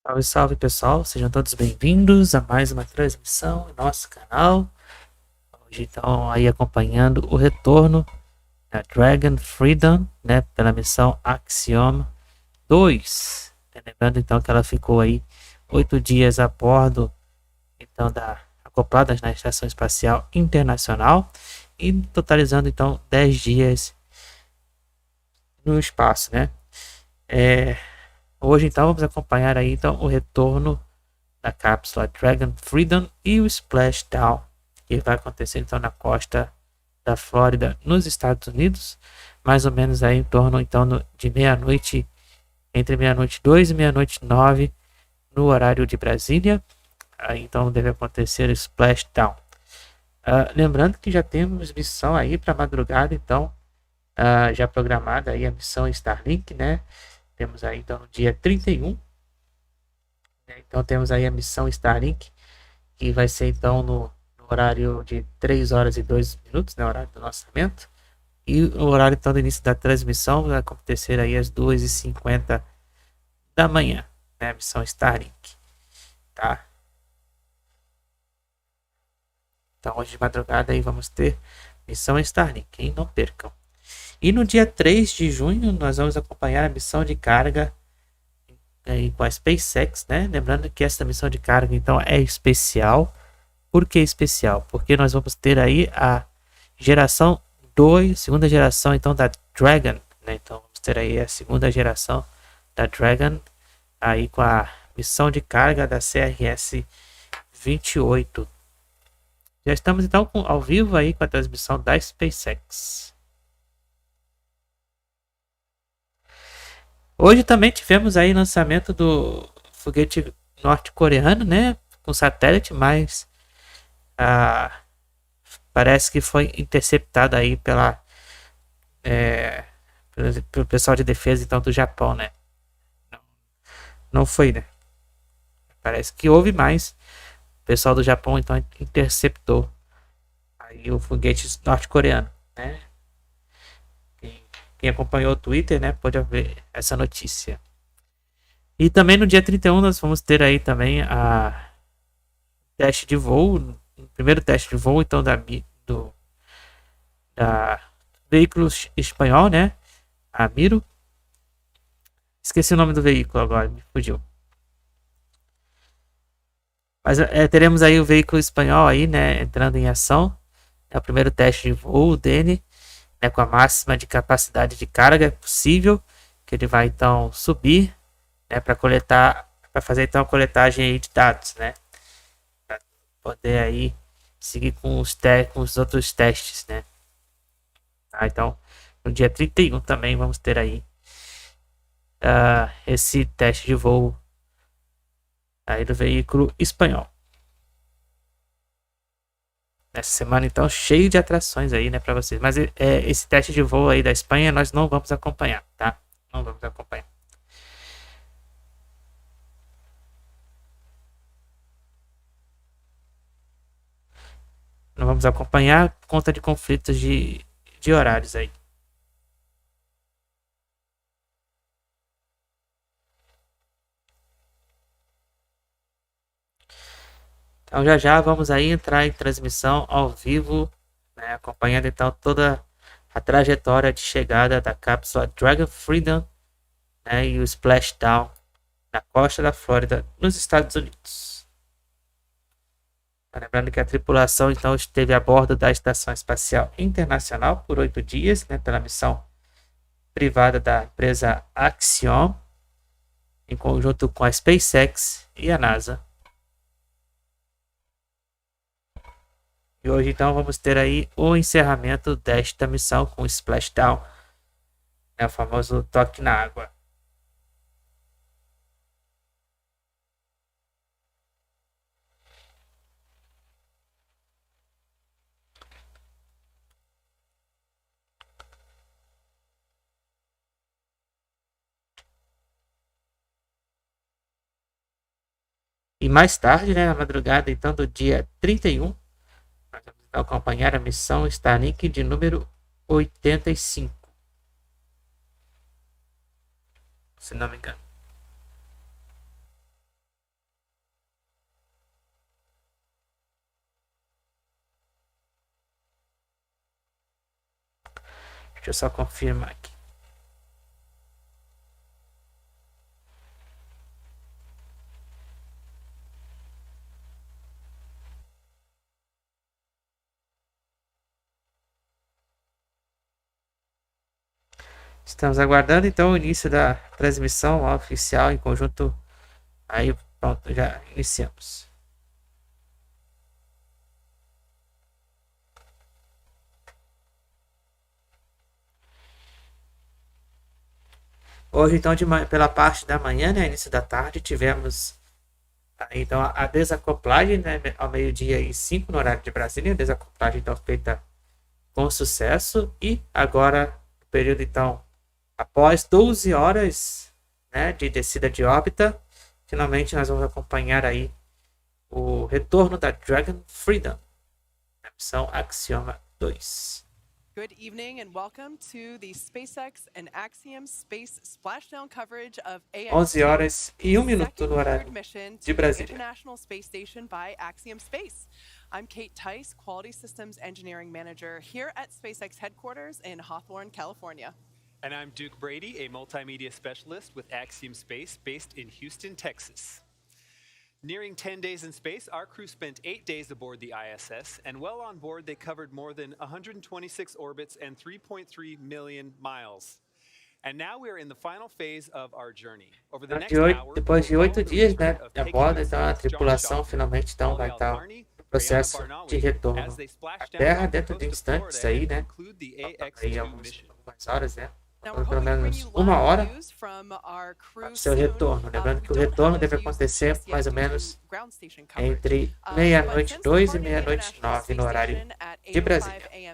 Salve, salve pessoal, sejam todos bem-vindos a mais uma transmissão em nosso canal. Hoje estão aí acompanhando o retorno da Dragon Freedom, né, pela missão Axiom-2. Lembrando então que ela ficou aí 8 dias a bordo então acopladas na Estação Espacial Internacional e totalizando então 10 dias no espaço, né? Hoje então vamos acompanhar aí então o retorno da cápsula Dragon Freedom e o Splashdown, que vai acontecer então na costa da Flórida, nos Estados Unidos, mais ou menos aí em torno então de meia-noite, entre meia-noite 2 e meia-noite 9, no horário de Brasília. Aí então deve acontecer o Splashdown. Lembrando que já temos missão aí para madrugada, então já programada aí a missão Starlink, né? Temos aí então no dia 31. Então temos aí a missão Starlink, que vai ser então no horário de 3 horas e 2 minutos, né, horário do lançamento. E o horário então do início da transmissão vai acontecer aí às 2h50 da manhã, né, a missão Starlink, tá? Então hoje de madrugada aí vamos ter missão Starlink, hein? Não percam. E no dia 3 de junho nós vamos acompanhar a missão de carga aí com a SpaceX, né? Lembrando que essa missão de carga então é especial. Por que especial? Porque nós vamos ter aí a geração 2, segunda geração então da Dragon, né? Então vamos ter aí a segunda geração da Dragon aí com a missão de carga da CRS-28. Já estamos então ao vivo aí com a transmissão da SpaceX. Hoje também tivemos aí lançamento do foguete norte-coreano, né, com satélite, mas parece que foi interceptado aí pelo pessoal de defesa então do Japão, né? Não foi, né? Parece que houve mais. O pessoal do Japão então interceptou aí o foguete norte-coreano, né? Quem acompanhou o Twitter, né, pode ver essa notícia. E também no dia 31 nós vamos ter aí também a teste de voo, o primeiro teste de voo então do veículo espanhol, né, a Miro. Esqueci o nome do veículo agora, me fugiu. Mas teremos aí o veículo espanhol aí, né, entrando em ação. É o primeiro teste de voo dele, né, com a máxima de capacidade de carga possível, que ele vai então subir, né, para fazer então a coletagem aí de dados, né, para poder aí seguir com os outros testes, né. Então no dia 31 também vamos ter aí esse teste de voo aí do veículo espanhol. Essa semana então cheio de atrações aí, né, para vocês. Mas esse teste de voo aí da Espanha nós não vamos acompanhar, tá? Não vamos acompanhar. Não vamos acompanhar por conta de conflitos de horários aí. Então já vamos aí entrar em transmissão ao vivo, né, acompanhando então toda a trajetória de chegada da cápsula Dragon Freedom, né, e o Splashdown na costa da Flórida, nos Estados Unidos. Lembrando que a tripulação então esteve a bordo da Estação Espacial Internacional por 8 dias, né, pela missão privada da empresa Axiom, em conjunto com a SpaceX e a NASA. E hoje então vamos ter aí o encerramento desta missão com o Splashdown, né, o famoso toque na água. E mais tarde, né, na madrugada então do dia 31, nós vamos então acompanhar a missão Starlink de número 85, se não me engano. Deixa eu só confirmar aqui. Estamos aguardando então o início da transmissão oficial em conjunto. Aí pronto, já iniciamos. Hoje então pela parte da manhã, né, início da tarde, tivemos então a desacoplagem, né, ao meio-dia e 5 no horário de Brasília, a desacoplagem então feita com sucesso, e agora no período então após 12 horas, né, de descida de órbita, finalmente nós vamos acompanhar aí o retorno da Dragon Freedom, na missão Axiom-2. Good evening and welcome to the SpaceX and Axiom Space Splashdown coverage of 11 horas e 1 minuto no horário de Brasília. International Space Station by Axiom Space. I'm Kate Tice, Quality Systems Engineering Manager here at SpaceX headquarters in Hawthorne, California. And I'm Duke Brady, a multimedia specialist with Axiom Space based in Houston, Texas. Nearing 10 days in space, our crew spent 8 days aboard the ISS, and while on board, they covered more than 126 orbits and 3.3 million miles. And now we are in the final phase of our journey. Over the next hour, depois de 8 dias, né, a bordo, então a tripulação finalmente então vai estar no processo de retorno à Terra dentro de instantes aí, né? Aí algumas horas, né? Pelo menos 1 hora para o seu retorno. Lembrando que o retorno deve acontecer mais ou menos entre meia-noite 2 e meia-noite 9 no horário de Brasília. Aí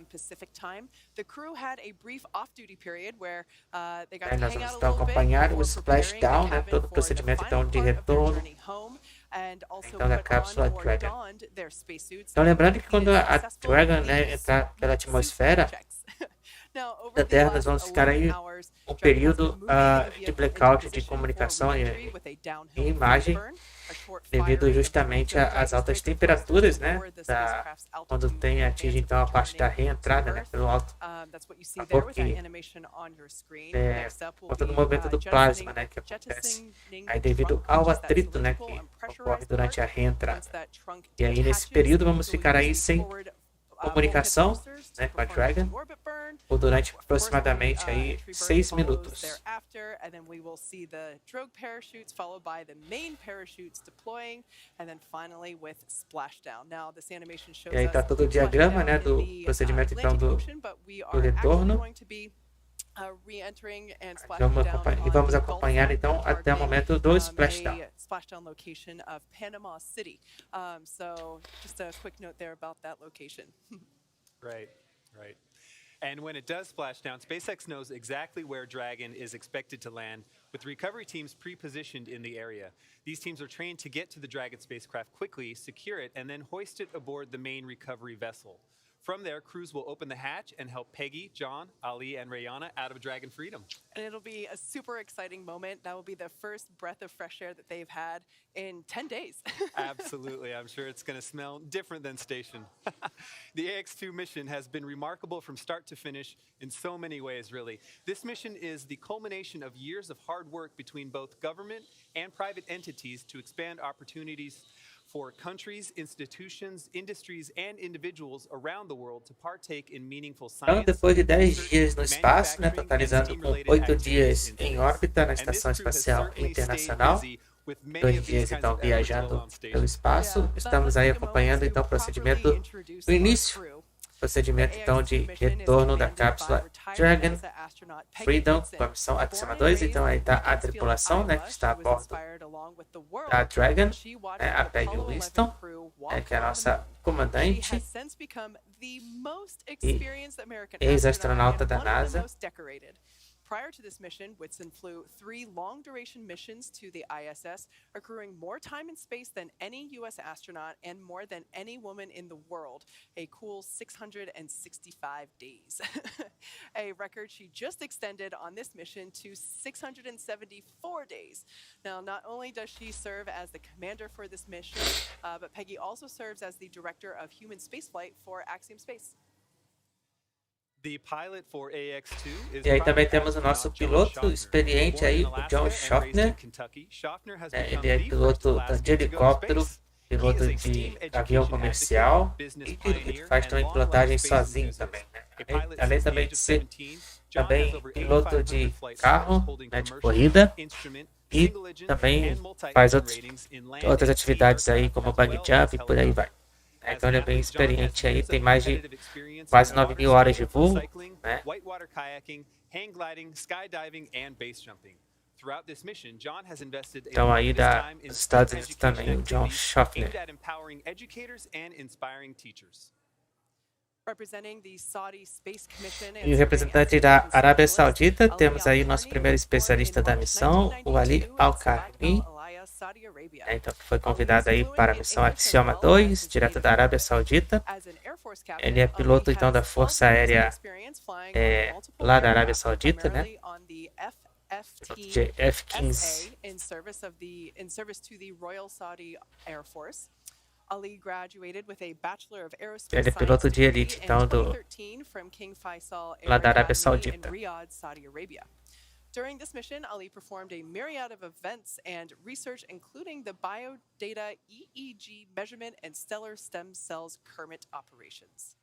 nós vamos então acompanhar o Splashdown, né, todo o procedimento então de retorno então da cápsula Dragon. Então lembrando que quando a Dragon, né, entrar pela atmosfera da Terra, nós vamos ficar aí um período de blackout de comunicação e imagem, devido justamente às altas temperaturas, né, quando atinge então a parte da reentrada, né, pelo alto vapor, que por todo o movimento do plasma, né, que acontece aí devido ao atrito, né, que ocorre durante a reentrada. E aí nesse período vamos ficar aí sem comunicação, né, com a Dragon por durante aproximadamente aí 6 minutos. E aí está todo o diagrama, né, do procedimento então do retorno. E vamos acompanhar então até o momento do Splashdown. Splashdown location of Panama City. So just a quick note there about that location. Right. And when it does splash down, SpaceX knows exactly where Dragon is expected to land, with recovery teams pre-positioned in the area. These teams are trained to get to the Dragon spacecraft quickly, secure it, and then hoist it aboard the main recovery vessel. From there, crews will open the hatch and help Peggy, John, Ali, and Rayyanah out of Dragon Freedom. And it'll be a super exciting moment. That will be the first breath of fresh air that they've had in 10 days. Absolutely. I'm sure it's going to smell different than station. The AX-2 mission has been remarkable from start to finish in so many ways, really. This mission is the culmination of years of hard work between both government and private entities to expand opportunities for countries, institutions, industries, and individuals around the world to partake in meaningful science. Então, depois de 10 dias no espaço, né, totalizando com 8 dias em órbita na Estação Espacial Internacional, 2 dias então viajando pelo espaço, estamos aí acompanhando então o procedimento do início. Procedimento então de retorno da cápsula Dragon Freedom com a missão Axiom-2. Então aí está a tripulação, né, que está a bordo da Dragon, né, a Peggy Whitson, que é a nossa comandante e ex-astronauta da NASA. Prior to this mission, Whitson flew 3 long-duration missions to the ISS, accruing more time in space than any U.S. astronaut and more than any woman in the world, a cool 665 days. A record she just extended on this mission to 674 days. Now, not only does she serve as the commander for this mission, but Peggy also serves as the director of human spaceflight for Axiom Space. The pilot for AX2 is E aí também private temos o nosso astronaut John piloto Shoffner. experiente Born in aí, o Alaska John and raised in Shoffner. Kentucky, Shoffner has Ele become é the first piloto Alaskan de to go to helicóptero, space. He is piloto a de STEAM avião education comercial advocate, business e pioneer, faz and também long-life pilotagem space sozinho enthusiast. também, né? A pilot Além since the também age de of ser 17, John has também over piloto 8,500 de flight stars, carro, holding né, de commercial, corrida, instrument, e single engine, também and multi-engine faz ratings in land outras and sea atividades aí, aircraft, como as bungee well jump as e por aí vai. helicopters. As Então ele é an bem athlete, John has experiente aí, years tem of mais de competitive experience quase in 9.000 horas de water skiing, voo, cycling, né? whitewater kayaking, hang gliding, skydiving, and base jumping. Throughout this mission, John has invested a Então lot aí of his dos time in Estados STEM Unidos education também, o John activities Shoffner. aimed at empowering educators and inspiring teachers. Representing the Saudi Space Commission E o representante da Arábia Saudita, temos aí o nosso primeiro especialista da missão, o Alqarni. Então foi convidado aí para a missão Axiom-2, direto da Arábia Saudita. Ele é piloto então da Força Aérea lá da Arábia Saudita, né? De F-15. in service to the Royal Saudi Air Force. Ali graduated with a Bachelor of Aerospace Ele é piloto de Science elite, degree então, in do 2013 from King Faisal Air lá da Arábia Academy Saudita. in Riyadh, Saudi Arabia. During this mission, Ali performed a myriad of events and research, including the biodata EEG measurement and stellar stem cells Kermit operations.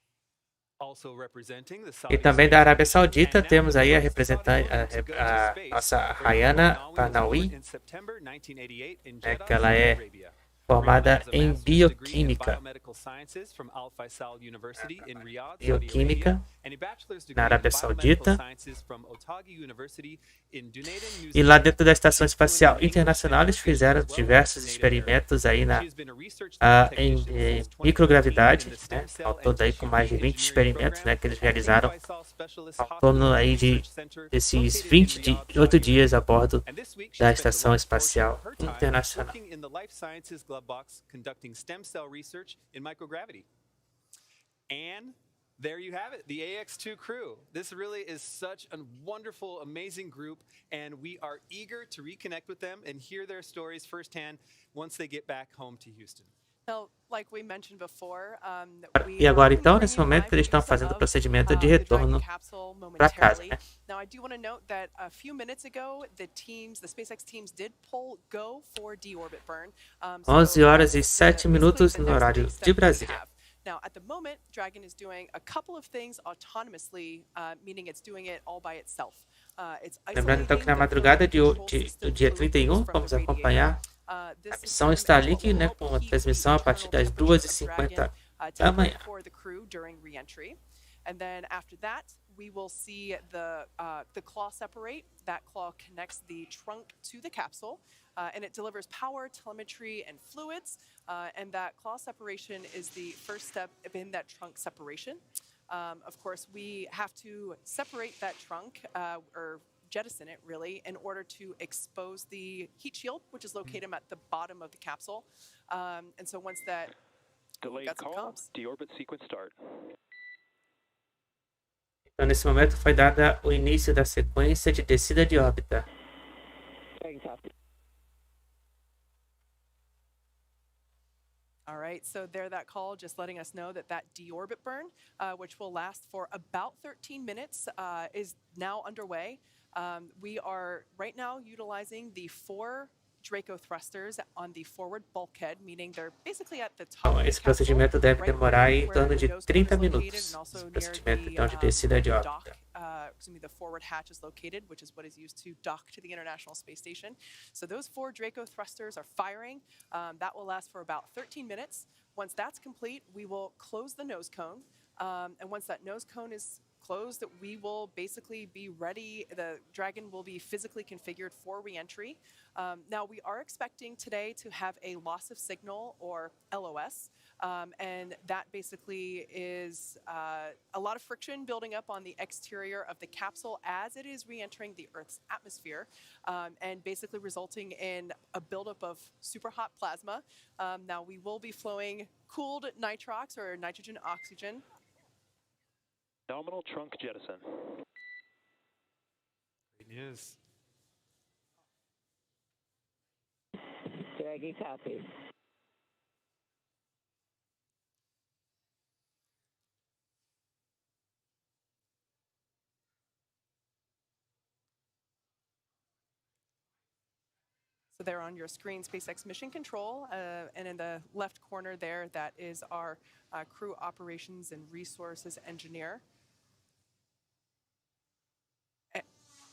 Also representing the E Saudi também da Space Arábia Commission Saudita and temos aí a NASA, representante, to go to a space. nossa Rayyanah Rayyanah was born Barnawi, in September 1988 in né, Jeddah, que ela Saudi é Arabia. formada Rayyanah has a em master's degree in bioquímica. biomedical sciences from Al Faisal University in Riyadh, Saudi Bioquímica Arabia, and a bachelor's degree na in Arábia biomedical Saudita. sciences from Otago University in Dunedin, New E lá Zealand. dentro da Estação She's fluent Espacial in English and Internacional eles Turkish, fizeram as well as diversos her native experimentos aí Arabic. na, She's been a research em lab technician since 2015 microgravidade, in the né? stem cell Ao and todo aí com tissue mais de 20 engineering experimentos, program né, que eles at King realizaram Faisal Specialist ao Hospital torno and aí de Research Center desses located in 28 Riyadh, Saudi dias a Arabia. bordo And this week, she da spent the Estação last portion Espacial of her time Internacional. working in the life sciences glove box conducting stem cell research in microgravity. And there you have it, the AX2 crew. This really is such a wonderful, amazing group, and we are eager to reconnect with them and hear their stories firsthand once they get back home to Houston. Now, like we mentioned before, E agora então, nesse momento, eles estão fazendo o procedimento de retorno para casa, né? Now, I do want to note that a few minutes ago, the SpaceX teams did go for deorbit burn. 11 horas e 7 minutos no horário de Brasília. Now, at the moment, Dragon is doing a couple of things autonomously, meaning it's doing it all by itself. Lembrando então que na madrugada do dia 31, vamos acompanhar a missão Starlink, né, com a transmissão a partir das 2h50 da manhã. And then after that, we will see the claw separate. That claw connects the trunk to the capsule, and it delivers power, telemetry, and fluids. And that claw separation is the first step in that trunk separation. Of course, we have to separate that trunk, or jettison it really, in order to expose the heat shield, which is located at the bottom of the capsule. And so once that... Delayed call, deorbit sequence start. Então, nesse momento, foi dada o início da sequência de descida de órbita. All right, so there that call, just letting us know that deorbit burn, which will last for about 13 minutes, is now underway. We are right now utilizing the 4 Draco thrusters on the forward bulkhead, meaning they're basically at the top. Então, esse procedimento deve demorar em torno de 30 minutos. Esse procedimento então de descida de órbita. The forward hatch is located, which is what is used to dock to the International Space Station. So those 4 Draco thrusters are firing. That will last for about 13 minutes. Once that's complete, we will close the nose cone. And once that nose cone is closed, we will basically be ready. The Dragon will be physically configured for re-entry. Now, we are expecting today to have a loss of signal, or LOS, and that basically is a lot of friction building up on the exterior of the capsule as it is re-entering the Earth's atmosphere, and basically resulting in a buildup of super hot plasma. Now, we will be flowing cooled nitrox, or nitrogen oxygen. Nominal trunk jettison. Great news. Draggy copy. So there on your screen, SpaceX Mission Control, and in the left corner there, that is our Crew Operations and Resources Engineer.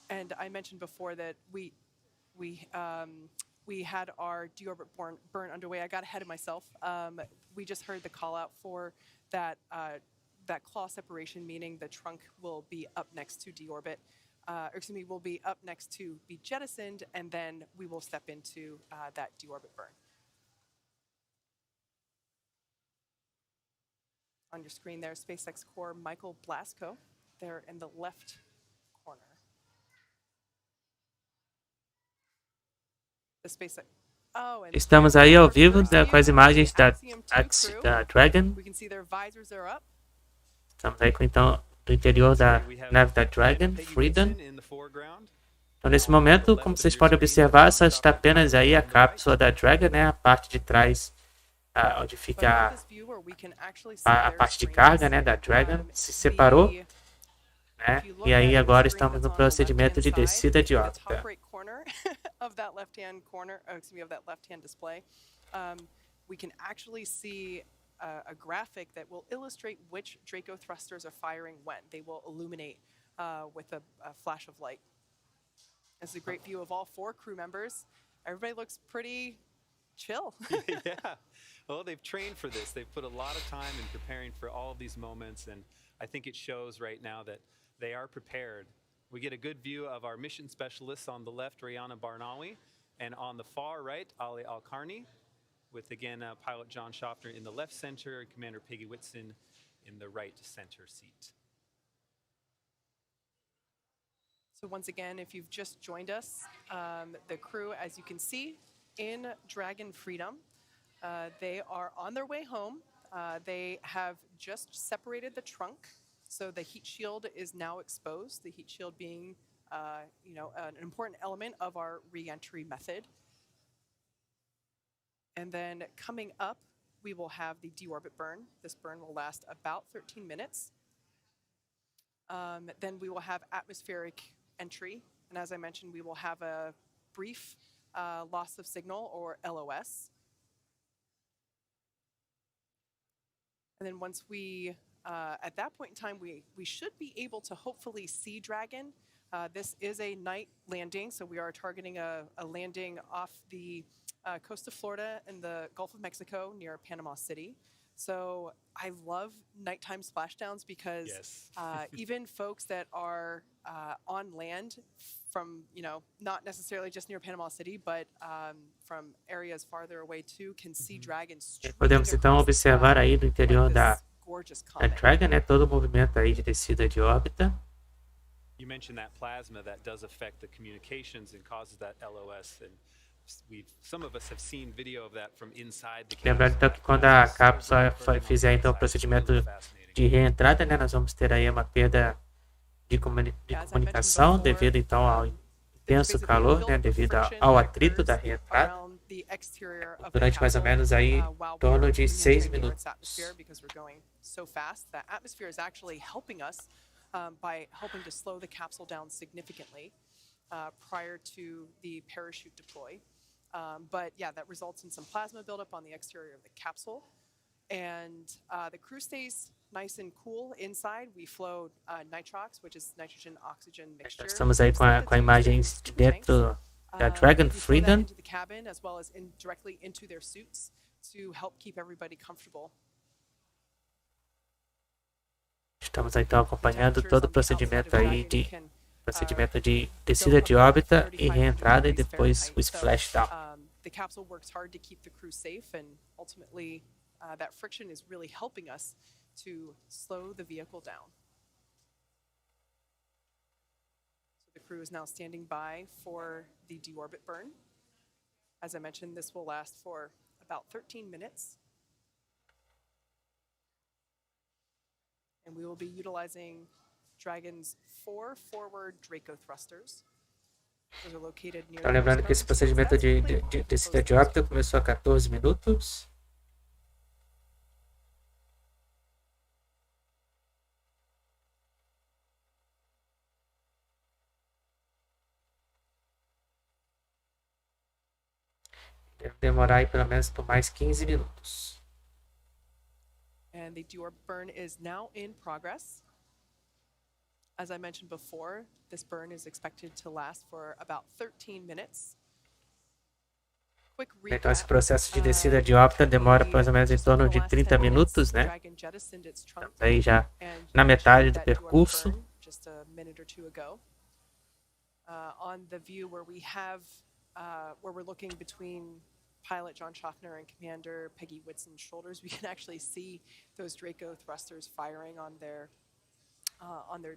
And I mentioned before that we had our deorbit burn underway. I got ahead of myself. We just heard the call out for that claw separation, meaning the trunk will be up next to deorbit. Will be up next to be jettisoned, and then we will step into that deorbit burn. On your screen there, SpaceX Core Michael Blasco, there in the left corner. The SpaceX. Oh, and Estamos aí ao vivo, né, com as imagens da Dragon. We can see their visors are up. Estamos aí com, então, do interior da nave da Dragon, Freedom. Então, nesse momento, como vocês podem observar, só está apenas aí a cápsula da Dragon, né, a parte de trás, onde fica a parte de carga, né, da Dragon, se separou. Né? E aí agora estamos no procedimento de descida de órbita. Of that left-hand corner, of that left-hand display, we can actually see a graphic that will illustrate which Draco thrusters are firing when. They will illuminate with a flash of light. This is a great view of all 4 crew members. Everybody looks pretty chill. Yeah. Well, they've trained for this. They've put a lot of time in preparing for all of these moments, and I think it shows right now that they are prepared. We get a good view of our mission specialists on the left, Rayyanah Barnawi, and on the far right, Alqarni, with again pilot John Shoffner in the left center, and Commander Peggy Whitson in the right center seat. So once again, if you've just joined us, the crew, as you can see, in Dragon Freedom, they are on their way home. They have just separated the trunk. So the heat shield is now exposed, the heat shield being an important element of our re-entry method. And then coming up, we will have the deorbit burn. This burn will last about 13 minutes. Then we will have atmospheric entry. And as I mentioned, we will have a brief loss of signal, or LOS. And then once we at that point in time, we should be able to hopefully see Dragon. This is a night landing, so we are targeting a landing off the coast of Florida in the Gulf of Mexico near Panama City. So I love nighttime splashdowns because even folks that are on land from, not necessarily just near Panama City, but from areas farther away too, can see dragons. Podemos então observar aí do interior da Dragon, né, todo o movimento aí de descida de órbita. You mentioned that plasma that does affect the communications and causes that LOS, and some of us have seen video of that from inside the capsule. Lembrando então que quando a cápsula fizer então o procedimento de reentrada, né, nós vamos ter aí uma perda de comunicação devido então ao intenso calor, né, devido ao atrito da reentrada. Durante mais ou menos aí em torno de 6 minutos. By helping to slow the capsule down significantly prior to the parachute deploy. But yeah, that results in some plasma buildup on the exterior of the capsule. And the crew stays nice and cool inside. We flow nitrox, which is nitrogen oxygen mixture. Estamos aí com a imagem de dentro da Dragon Freedom. Into the cabin as well as directly into their suits to help keep everybody comfortable. Estamos então acompanhando todo o procedimento aí de descida de órbita e reentrada e depois o splashdown. The capsule works hard to keep the crew safe, and ultimately that friction is really helping us to slow the vehicle down. So the crew is now standing by for the deorbit burn. As I mentioned, this will last for about 13 minutes. And we will be utilizing Dragon's 4 forward Draco thrusters. Those are located near. Então, lembrando que esse procedimento de descida de órbita começou a 14 minutos. Deve demorar aí pelo menos por mais 15 minutos. And the deorbit burn is now in progress. As I mentioned before, this burn is expected to last for about 13 minutes. Então esse processo de descida de órbita demora mais ou menos em torno de 30 minutos, né? Estamos aí já na metade do percurso. On the view where we're looking between pilot John Shoffner and Commander Peggy Whitson's shoulders, we can actually see those Draco thrusters firing on their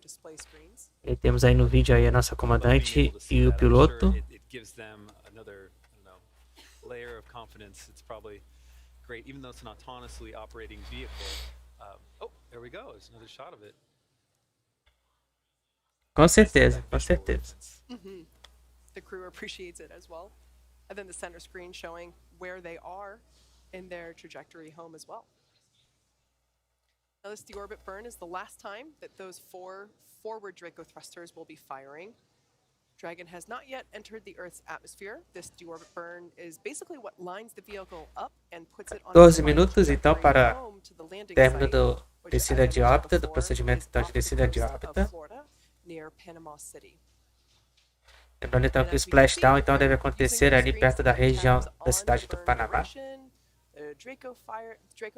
display screens. E temos aí no vídeo aí a nossa comandante e o piloto. Layer of confidence. It's probably great, even though it's an autonomously operating vehicle. Oh, there we go. There's another shot of it. Com certeza, com certeza. The crew appreciates it as well. And then the center screen showing where they are in their trajectory home as well. Now this deorbit burn is the last time that those 4 forward Draco thrusters will be firing. Dragon has not yet entered the Earth's atmosphere. This deorbit burn is basically what lines the vehicle up and puts it on 12 minutos então para término do descida de órbita, do procedimento então de descida de órbita. Lembrando então que o Splashdown então deve acontecer ali perto da região da cidade do Panamá. Draco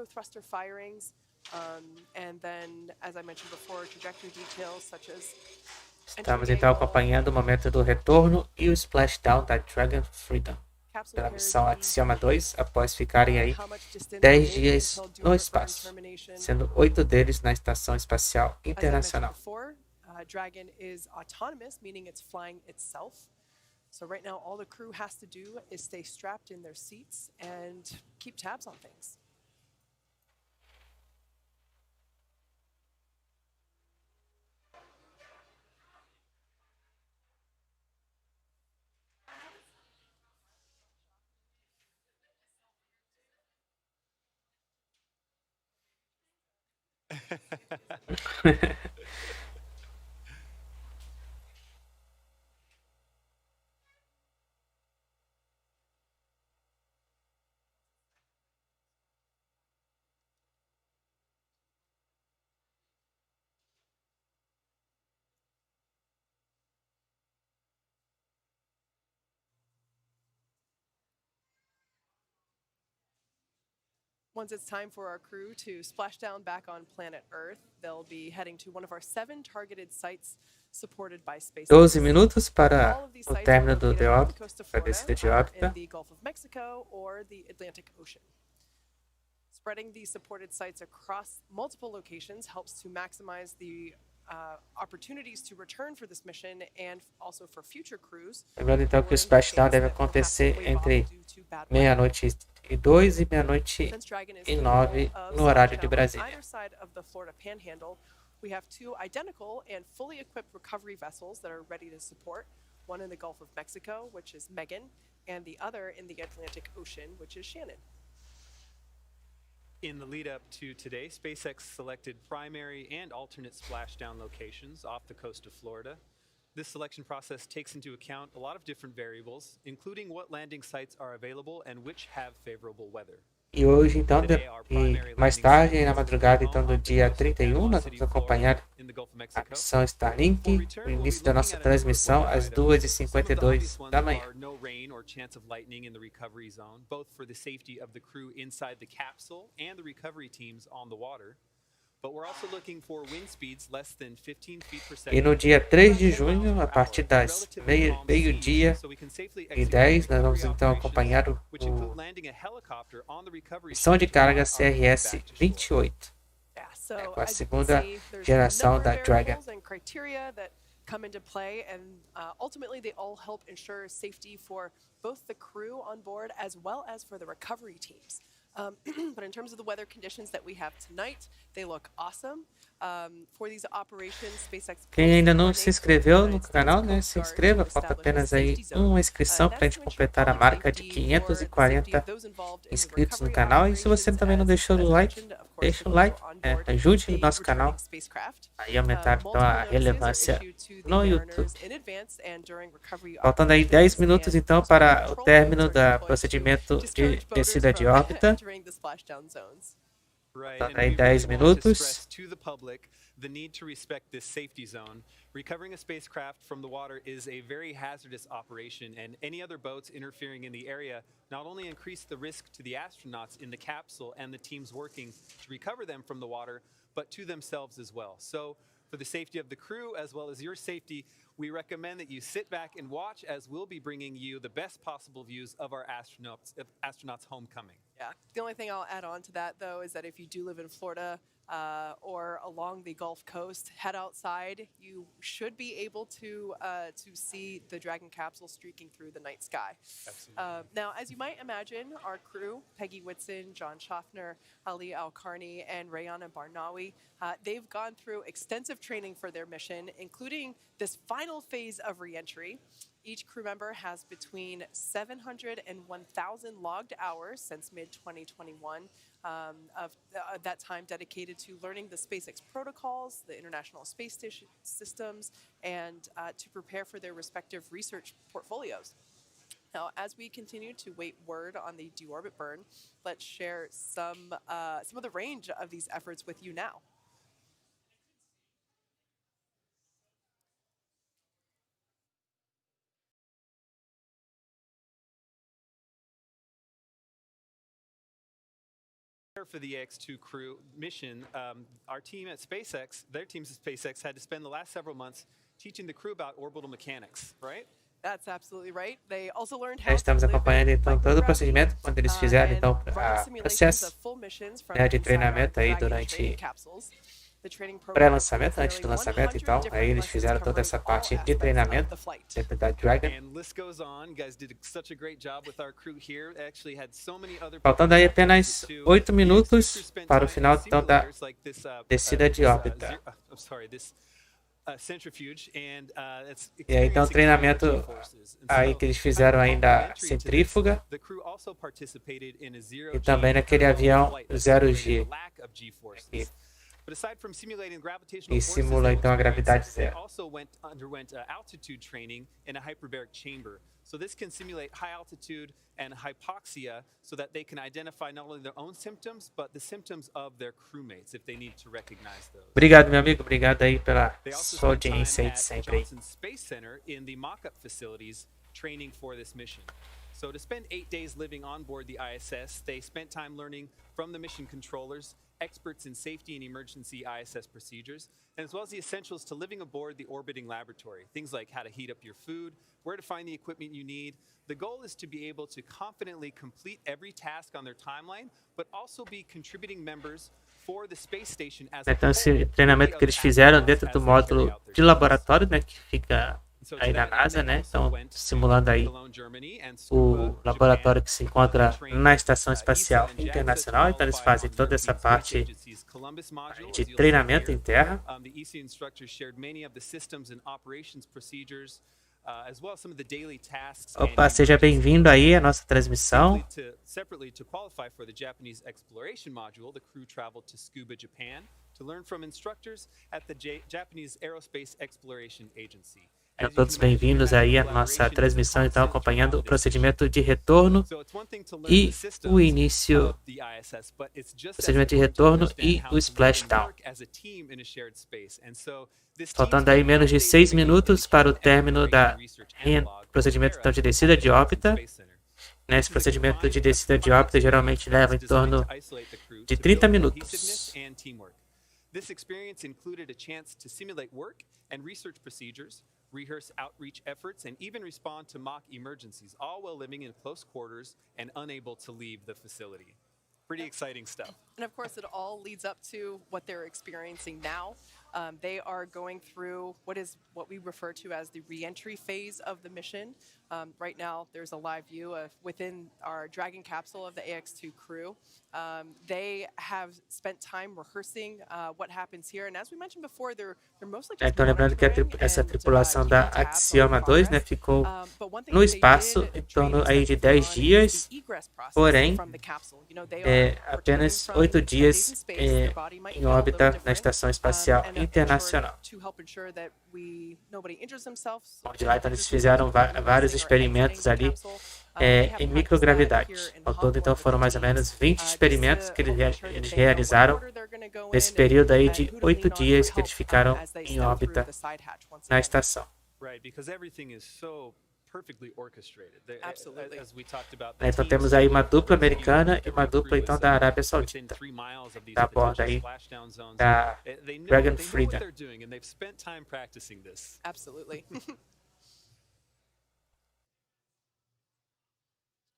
thruster firings, and then, as I mentioned before, trajectory details such as Estamos então acompanhando o momento do retorno e o splashdown da Dragon Freedom pela missão Axiom-2 após ficarem aí 10 dias no espaço, sendo 8 deles na Estação Espacial Internacional. Dragon is autonomous, meaning it's flying itself. So right now all the crew has to do is stay strapped in their seats and keep tabs on things. Once it's time for our crew to splash down back on planet Earth, they'll be heading to one of our 7 targeted sites supported by SpaceX. 12 minutos para o término do órbita, para a descida de órbita. In the Gulf of Mexico or the Atlantic Ocean. Spreading these supported sites across multiple locations helps to maximize the opportunities to return for this mission and also for future crews. Lembrando então que o splashdown deve acontecer entre meia-noite e 2 e meia-noite e 9 no horário de Brasília. We have 2 identical and fully equipped recovery vessels that are ready to support, one in the Gulf of Mexico, which is Megan, and the other in the Atlantic Ocean, which is Shannon. In the lead up to today, SpaceX selected primary and alternate splashdown locations off the coast of Florida. This selection process takes into account a lot of different variables, including what landing sites are available and which have favorable weather. E hoje, então, e mais tarde, na madrugada então, do dia 31, nós vamos acompanhar a missão Starlink, o início da nossa transmissão às 2h52 da manhã. E no dia 3 de junho, a partir das meio-dia e 10, nós vamos então acompanhar o missão de carga CRS-28, com a segunda geração da Dragon. Come into play, and ultimately they all help ensure safety for both the crew on board as well as for the recovery teams. But in terms of the weather conditions that we have tonight, they look awesome. For these operations, SpaceX. Quem ainda não se inscreveu no canal, né? Se inscreva, falta apenas aí uma inscrição para a gente completar a marca de 540 inscritos no canal. E se você também não deixou o like, deixa o like, ajude o nosso canal a aumentar então a relevância no YouTube. Faltando aí 10 minutos então para o término do procedimento de descida de órbita. Faltando aí 10 minutos. The need to respect this safety zone. Recovering a spacecraft from the water is a very hazardous operation, and any other boats interfering in the area not only increase the risk to the astronauts in the capsule and the teams working to recover them from the water, but to themselves as well. So, for the safety of the crew as well as your safety, we recommend that you sit back and watch as we'll be bringing you the best possible views of our astronauts' homecoming. Yeah. The only thing I'll add on to that, though, is that if you do live in Florida or along the Gulf Coast, head outside. You should be able to see the Dragon capsule streaking through the night sky. Now, as you might imagine, our crew, Peggy Whitson, John Shoffner, Ali Alqarni, and Rayyanah Barnawi, they've gone through extensive training for their mission, including this final phase of reentry. Each crew member has between 700 and 1,000 logged hours since mid-2021 of that time dedicated to learning the SpaceX protocols, the International Space Station systems, and to prepare for their respective research portfolios. Now, as we continue to wait word on the deorbit burn, let's share some of the range of these efforts with you now. For the AX2 crew mission, our team at SpaceX, their teams at SpaceX had to spend the last several months teaching the crew about orbital mechanics, right? That's absolutely right. They also learned how Estamos acompanhando então todo o procedimento quando eles fizeram então o processo de treinamento aí durante pré-lançamento, antes do lançamento e tal. Aí eles fizeram toda essa parte de treinamento dentro da Dragon. Faltando aí apenas 8 minutos para o final então da descida de órbita. E aí então o treinamento aí que eles fizeram ainda centrífuga e também naquele avião 0G. Aqui. E simula então a gravidade zero. So this can simulate high altitude and hypoxia so that they can identify not only their own symptoms, but the symptoms of their crewmates if they need to recognize those. Obrigado, meu amigo. Obrigado aí pela sua audiência aí de sempre. Johnson Space Center in the mock-up facilities training for this mission. So to spend 8 days living on board the ISS, they spent time learning from the mission controllers, experts in safety and emergency ISS procedures, and as well as the essentials to living aboard the orbiting laboratory. Things like how to heat up your food, where to find the equipment you need. The goal is to be able to confidently complete every task on their timeline, but also be contributing members for the space station as a Então esse treinamento que eles fizeram dentro do módulo de laboratório, né, que fica aí na NASA, né? Então, simulando aí o laboratório que se encontra na Estação Espacial Internacional. Então, eles fazem toda essa parte de treinamento em terra. Opa, seja bem-vindo aí à nossa transmissão. Sejam todos bem-vindos aí à nossa transmissão, então, acompanhando o procedimento de retorno e o início, procedimento de retorno e o Splashdown. Faltando aí menos de 6 minutos para o término do procedimento então, de descida de órbita. Nesse procedimento de descida de órbita geralmente leva em torno de 30 minutos. This experience included a chance to simulate work and research procedures, rehearse outreach efforts, and even respond to mock emergencies, all while living in close quarters and unable to leave the facility. Pretty exciting stuff. And of course, it all leads up to what they're experiencing now. They are going through what we refer to as the re-entry phase of the mission. Right now, there's a live view of within our Dragon capsule of the AX-2 crew. They have spent time rehearsing what happens here, and as we mentioned before, they're mostly just Então, lembrando que essa tripulação da Axiom-2, né, ficou no espaço em torno aí de 10 dias, porém, apenas 8 dias em órbita na Estação Espacial Internacional. Onde lá então, eles fizeram vários experimentos ali em microgravidade. Ao todo, então, foram mais ou menos 20 experimentos que eles realizaram nesse período aí de 8 dias que eles ficaram em órbita na estação. Então temos aí uma dupla americana e uma dupla então da Arábia Saudita, da borda aí da Dragon Freedom.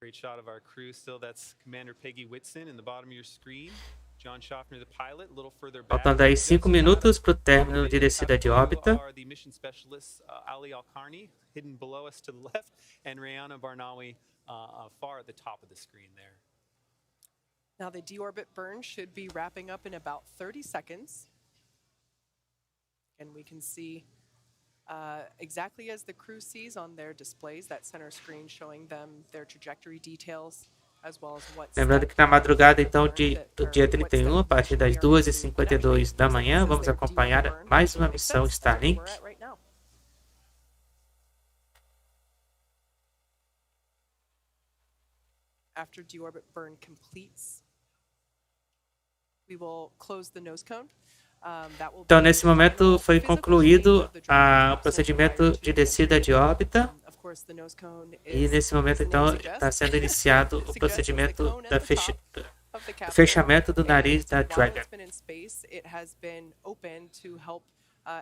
Great shot of our crew still. That's Commander Peggy Whitson in the bottom of your screen. John Shoffner, the pilot, a little further back. Faltando aí 5 minutos para o término de descida de órbita. The mission specialists Alqarni, hidden below us to the left, and Rayyanah Barnawi far at the top of the screen there. Now the deorbit burn should be wrapping up in about 30 seconds. And we can see exactly as the crew sees on their displays, that center screen showing them their trajectory details. Lembrando que na madrugada então do dia 31, a partir das 2h52 da manhã, vamos acompanhar mais uma missão Starlink. After deorbit burn completes, we will close the nose cone. Então, nesse momento, foi concluído o procedimento de descida de órbita. E nesse momento, então, está sendo iniciado o procedimento do fechamento do nariz da Dragon.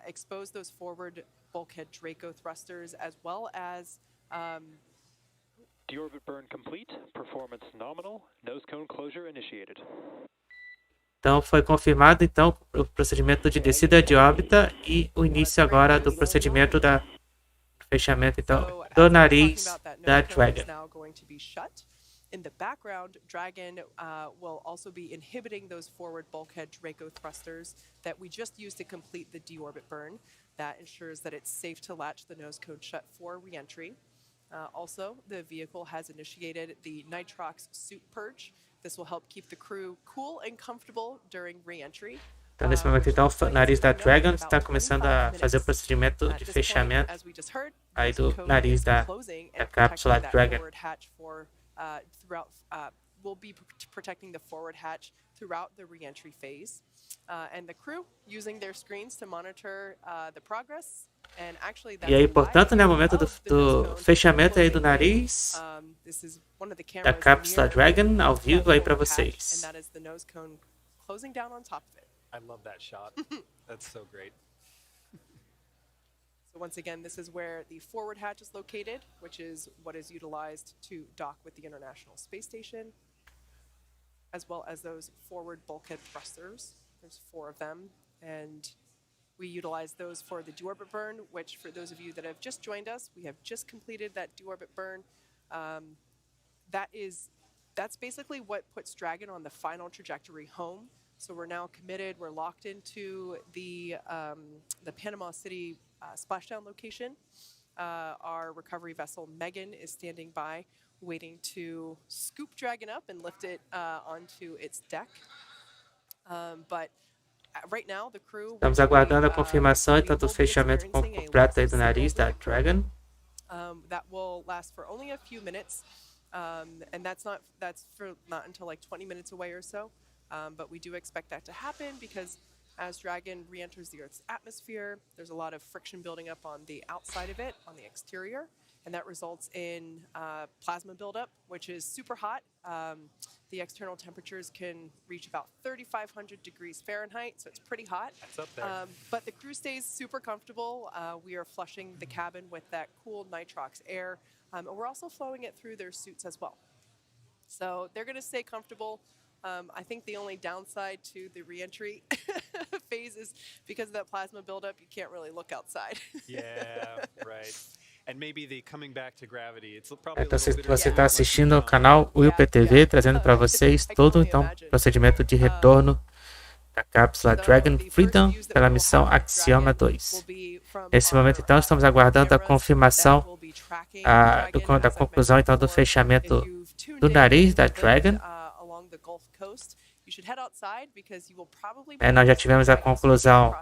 Expose those forward bulkhead Draco thrusters as well as deorbit burn complete, performance nominal, nose cone closure initiated. Então, foi confirmado então o procedimento de descida de órbita e o início agora do procedimento do fechamento então do nariz da Dragon. In the background, Dragon will also be inhibiting those forward bulkhead Draco thrusters that we just used to complete the deorbit burn. That ensures that it's safe to latch the nose cone shut for reentry. Also, the vehicle has initiated the nitrox suit purge. This will help keep the crew cool and comfortable during reentry. Então, nesse momento, então, o nariz da Dragon está começando a fazer o procedimento de fechamento aí do nariz da cápsula Dragon. We'll be protecting the forward hatch throughout the reentry phase, and the crew using their screens to monitor the progress. E aí, portanto, no momento do fechamento aí do nariz da cápsula Dragon, ao vivo aí para vocês. I love that shot. That's so great. So once again, this is where the forward hatch is located, which is what is utilized to dock with the International Space Station, as well as those forward bulkhead thrusters. There's 4 of them, and we utilize those for the deorbit burn, which for those of you that have just joined us, we have just completed that deorbit burn. That's basically what puts Dragon on the final trajectory home. So we're now committed, we're locked into the Panama City splashdown location. Our recovery vessel Megan is standing by, waiting to scoop Dragon up and lift it onto its deck. But right now, the crew... Estamos aguardando a confirmação então do fechamento completo aí do nariz da Dragon. That will last for only a few minutes, and that's not until like 20 minutes away or so. But we do expect that to happen because as Dragon re-enters the Earth's atmosphere, there's a lot of friction building up on the outside of it, on the exterior, and that results in plasma buildup, which is super hot. The external temperatures can reach about 3,500 degrees Fahrenheit, so it's pretty hot. That's up there. But the crew stays super comfortable. We are flushing the cabin with that cool nitrox air, and we're also flowing it through their suits as well. So they're going to stay comfortable I think the only downside to the reentry phase is because of that plasma buildup, you can't really look outside. Yeah, right. And maybe the coming back to gravity. It's probably a Então, little se bit você of está a assistindo ao letdown. canal WillPTV, trazendo para vocês todo então o procedimento de retorno da cápsula Dragon Freedom pela missão Axiom-2. Nesse momento, então, estamos aguardando a confirmação da conclusão então do fechamento do nariz da Dragon. Nós já tivemos a conclusão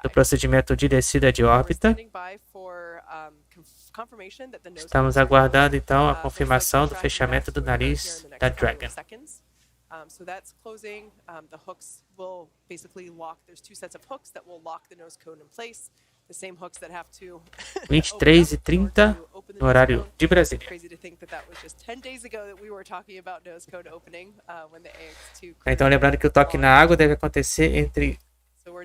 do procedimento de descida de órbita. Estamos aguardando então a confirmação do fechamento do nariz da Dragon. So that's closing. The hooks will basically lock. There's two sets of hooks that will lock the nose cone in place. The same hooks that have to 23h30 no horário de Brasília. Crazy to think that that was just 10 days ago that we were talking about nose cone opening when the AX2. Então lembrando que o toque na água deve acontecer entre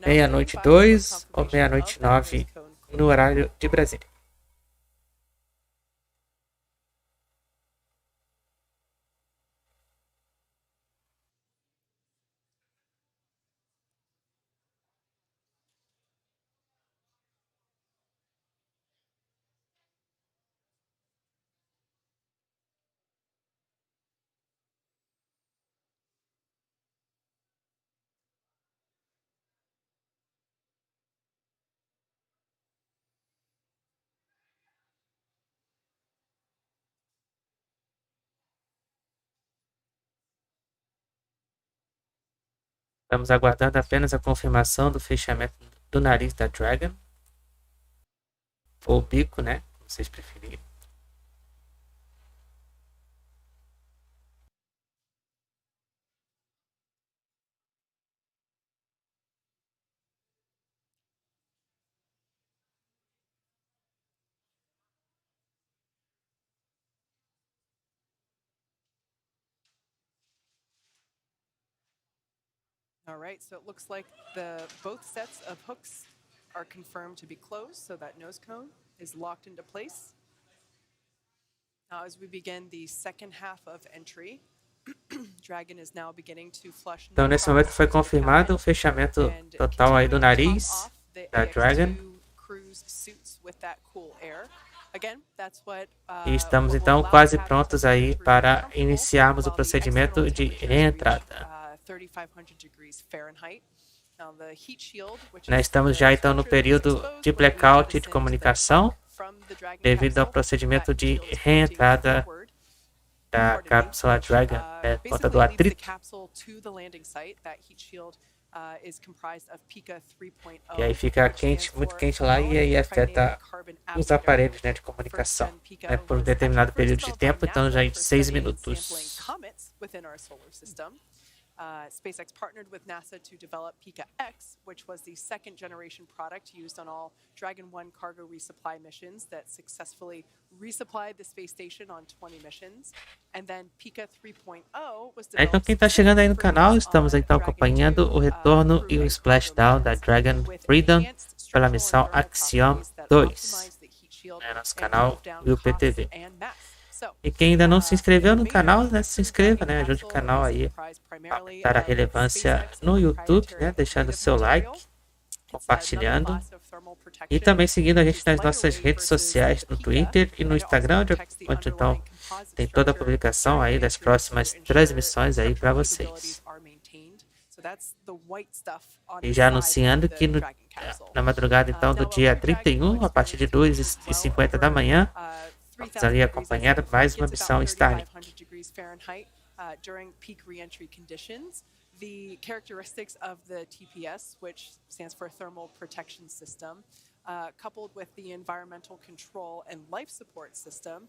meia-noite 2 ou meia-noite 9 no horário de Brasília. Estamos aguardando apenas a confirmação do fechamento do nariz da Dragon. Ou bico, né? Como vocês preferirem. All right, so it looks like both sets of hooks are confirmed to be closed, so that nose cone is locked into place. Now, as we begin the second half of entry, Dragon is now beginning to flush. Então, nesse momento foi confirmado o fechamento total aí do nariz da Dragon. E estamos então quase prontos aí para iniciarmos o procedimento de reentrada. Estamos já então no período de blackout de comunicação devido ao procedimento de reentrada da cápsula Dragon por conta do atrito. E aí fica quente, muito quente lá e aí afeta os aparelhos, né, de comunicação, né, por um determinado período de tempo, então já em 6 minutos. SpaceX partnered with NASA to develop Pika-X, which was the second generation product used on all Dragon 1 cargo resupply missions that successfully resupplied the space station on 20 missions. And then Pika 3.0 was developed. Então quem está chegando aí no canal, estamos então acompanhando o retorno e o splashdown da Dragon Freedom pela missão Axiom-2. É nosso canal WillPTV. E quem ainda não se inscreveu no canal, né, se inscreva, né, ajude o canal aí a dar a relevância no YouTube, né, deixando seu like, compartilhando e também seguindo a gente nas nossas redes sociais, no Twitter e no Instagram, onde então tem toda a publicação aí das próximas transmissões aí para vocês. E já anunciando que na madrugada então do dia 31, a partir de 2h50 da manhã, vamos ali acompanhar mais uma missão Starlink. During peak reentry conditions, the characteristics of the TPS, which stands for Thermal Protection System, coupled with the environmental control and life support system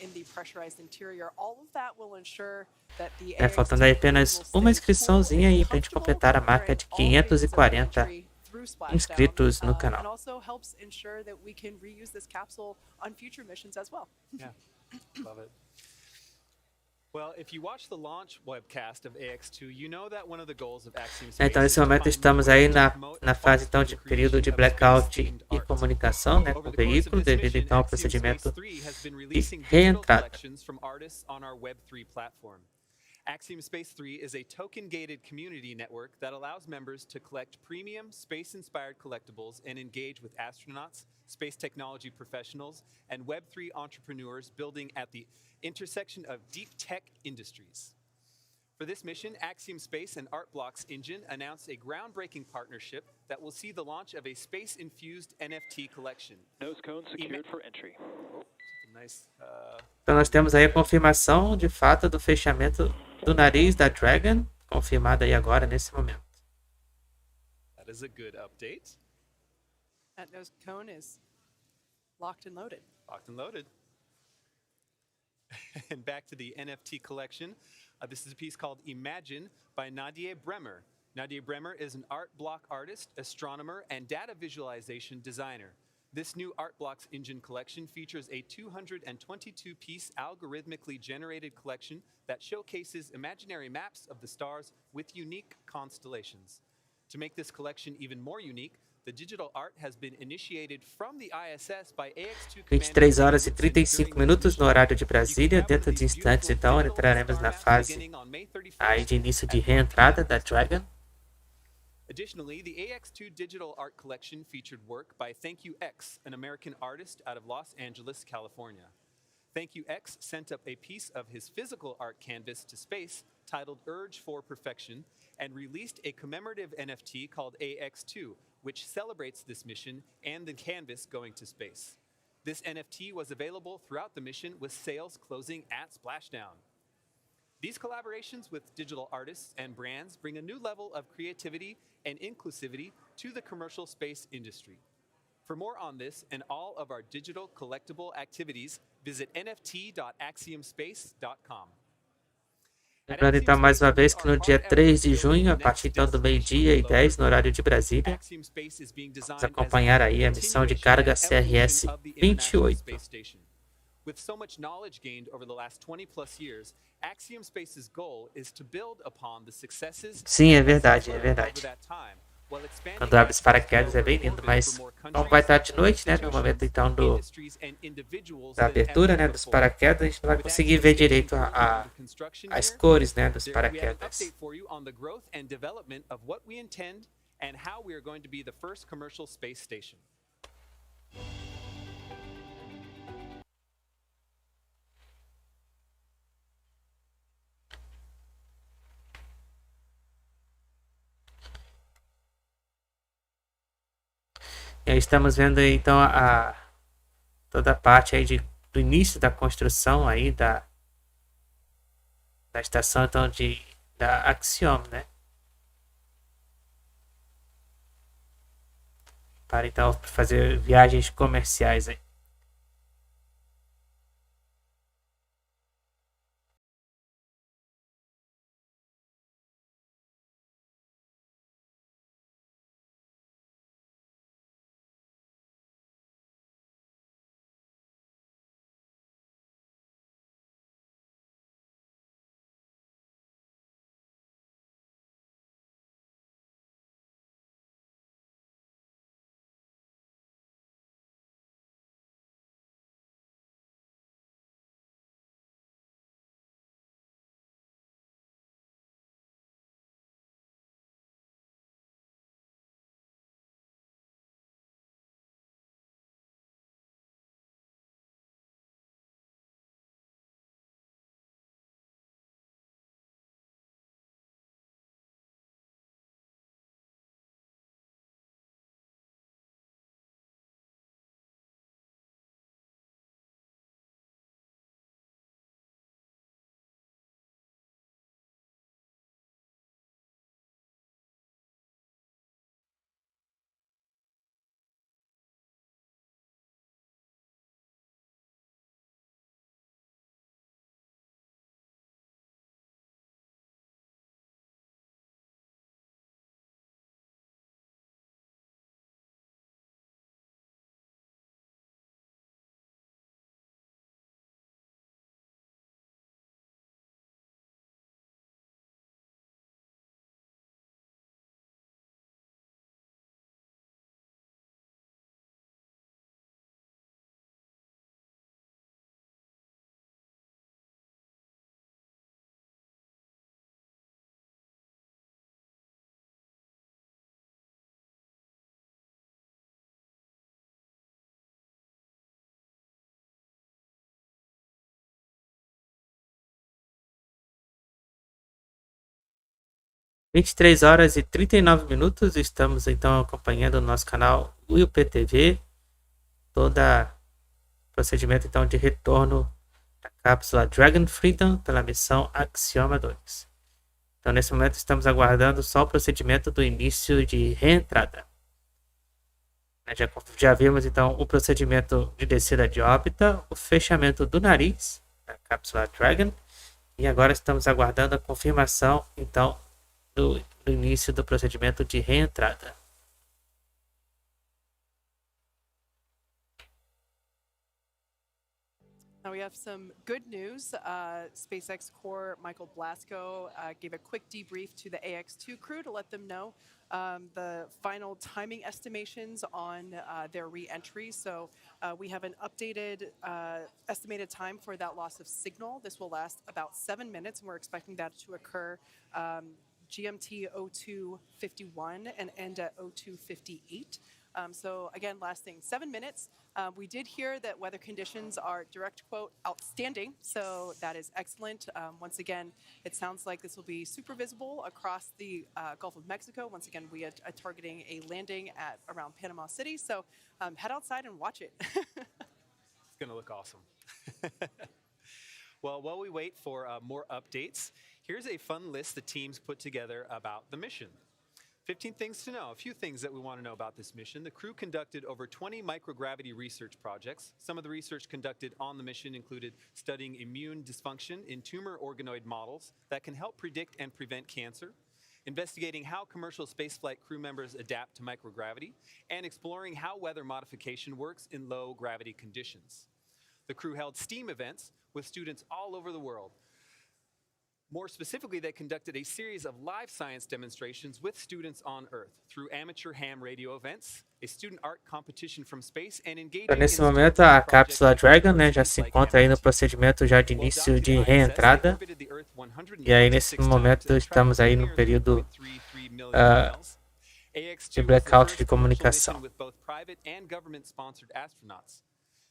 in the pressurized interior, all of that will ensure that the faltando aí apenas uma inscriçãozinha aí para a gente completar a marca de 540 inscritos no canal. Yeah, love it. Well, if you watch the launch webcast of AX2, you know that one of the goals of Axiom Space. Então, nesse momento estamos aí na fase então de período de blackout e comunicação, né, com o veículo, devido então ao procedimento de reentrada. Axiom Space 3 is a token-gated community network that allows members to collect premium, space-inspired collectibles and engage with astronauts, space technology professionals, and Web3 entrepreneurs building at the intersection of deep tech industries. For this mission, Axiom Space and ArtBlock's Engine announced a groundbreaking partnership that will see the launch of a space-infused NFT collection. Nose cone secured for entry. Nice. Então nós temos aí a confirmação de fato do fechamento do nariz da Dragon, confirmada aí agora nesse momento. That is a good update. That nose cone is locked and loaded. Locked and loaded. And back to the NFT collection. This is a piece called Imagine by Nadia Bremer. Nadia Bremer is an art block artist, astronomer, and data visualization designer. This new ArtBlocks Engine collection features a 222-piece algorithmically generated collection that showcases imaginary maps of the stars with unique constellations. To make this collection even more unique, the digital art has been initiated from the ISS by AX2 23 horas e 35 minutos no horário de Brasília. Dentro de instantes, então, entraremos na fase aí de início de reentrada da Dragon. Additionally, the AX2 Digital Art Collection featured work by Thank You X, an American artist out of Los Angeles, California. Thank You X sent up a piece of his physical art canvas to space titled Urge for Perfection and released a commemorative NFT called AX2, which celebrates this mission and the canvas going to space. This NFT was available throughout the mission with sales closing at Splashdown. These collaborations with digital artists and brands bring a new level of creativity and inclusivity to the commercial space industry. For more on this and all of our digital collectible activities, visit nft.axiomspace.com. Lembrando então mais uma vez que no dia 3 de junho, a partir então do meio-dia e 10 no horário de Brasília, vamos acompanhar aí a missão de carga CRS-28. With so much knowledge gained over the last 20+ years, Axiom Space's goal is to build upon the successes. Sim, é verdade, é verdade. Quando abre os paraquedas é bem lindo, mas como vai estar de noite, né, no momento então da abertura, né, dos paraquedas, a gente não vai conseguir ver direito as cores, né, dos paraquedas. E aí estamos vendo aí, então toda a parte aí do início da construção aí da estação então da Axiom, né? Para então fazer viagens comerciais aí. 23 horas e 39 minutos, estamos então acompanhando o nosso canal WillPTV, todo o procedimento então de retorno da cápsula Dragon Freedom pela missão Axiom-2. Então nesse momento estamos aguardando só o procedimento do início de reentrada. Já vimos então o procedimento de descida de órbita, o fechamento do nariz da cápsula Dragon, e agora estamos aguardando a confirmação então do início do procedimento de reentrada. Now we have some good news. SpaceX core Michael Blasco gave a quick debrief to the AX-2 crew to let them know the final timing estimations on their re-entry. So we have an updated estimated time for that loss of signal. This will last about 7 minutes, and we're expecting that to occur GMT 0251 and end at 0258. So again, lasting 7 minutes. We did hear that weather conditions are, direct quote, outstanding. So that is excellent. Once again, it sounds like this will be super visible across the Gulf of Mexico. Once again, we are targeting a landing at around Panama City. So head outside and watch it. It's going to look awesome. Well, while we wait for more updates, here's a fun list the teams put together about the mission. 15 things to know, a few things that we want to know about this mission. The crew conducted over 20 microgravity research projects. Some of the research conducted on the mission included studying immune dysfunction in tumor organoid models that can help predict and prevent cancer, investigating how commercial spaceflight crew members adapt to microgravity, and exploring how weather modification works in low gravity conditions. The crew held STEAM events with students all over the world. More specifically, they conducted a series of live science demonstrations with students on Earth through amateur ham radio events, a student art competition from space, and engaging Então, nesse momento, a cápsula Dragon, já se encontra aí no procedimento já de início de reentrada. E aí, nesse momento, estamos aí no período de blackout de comunicação.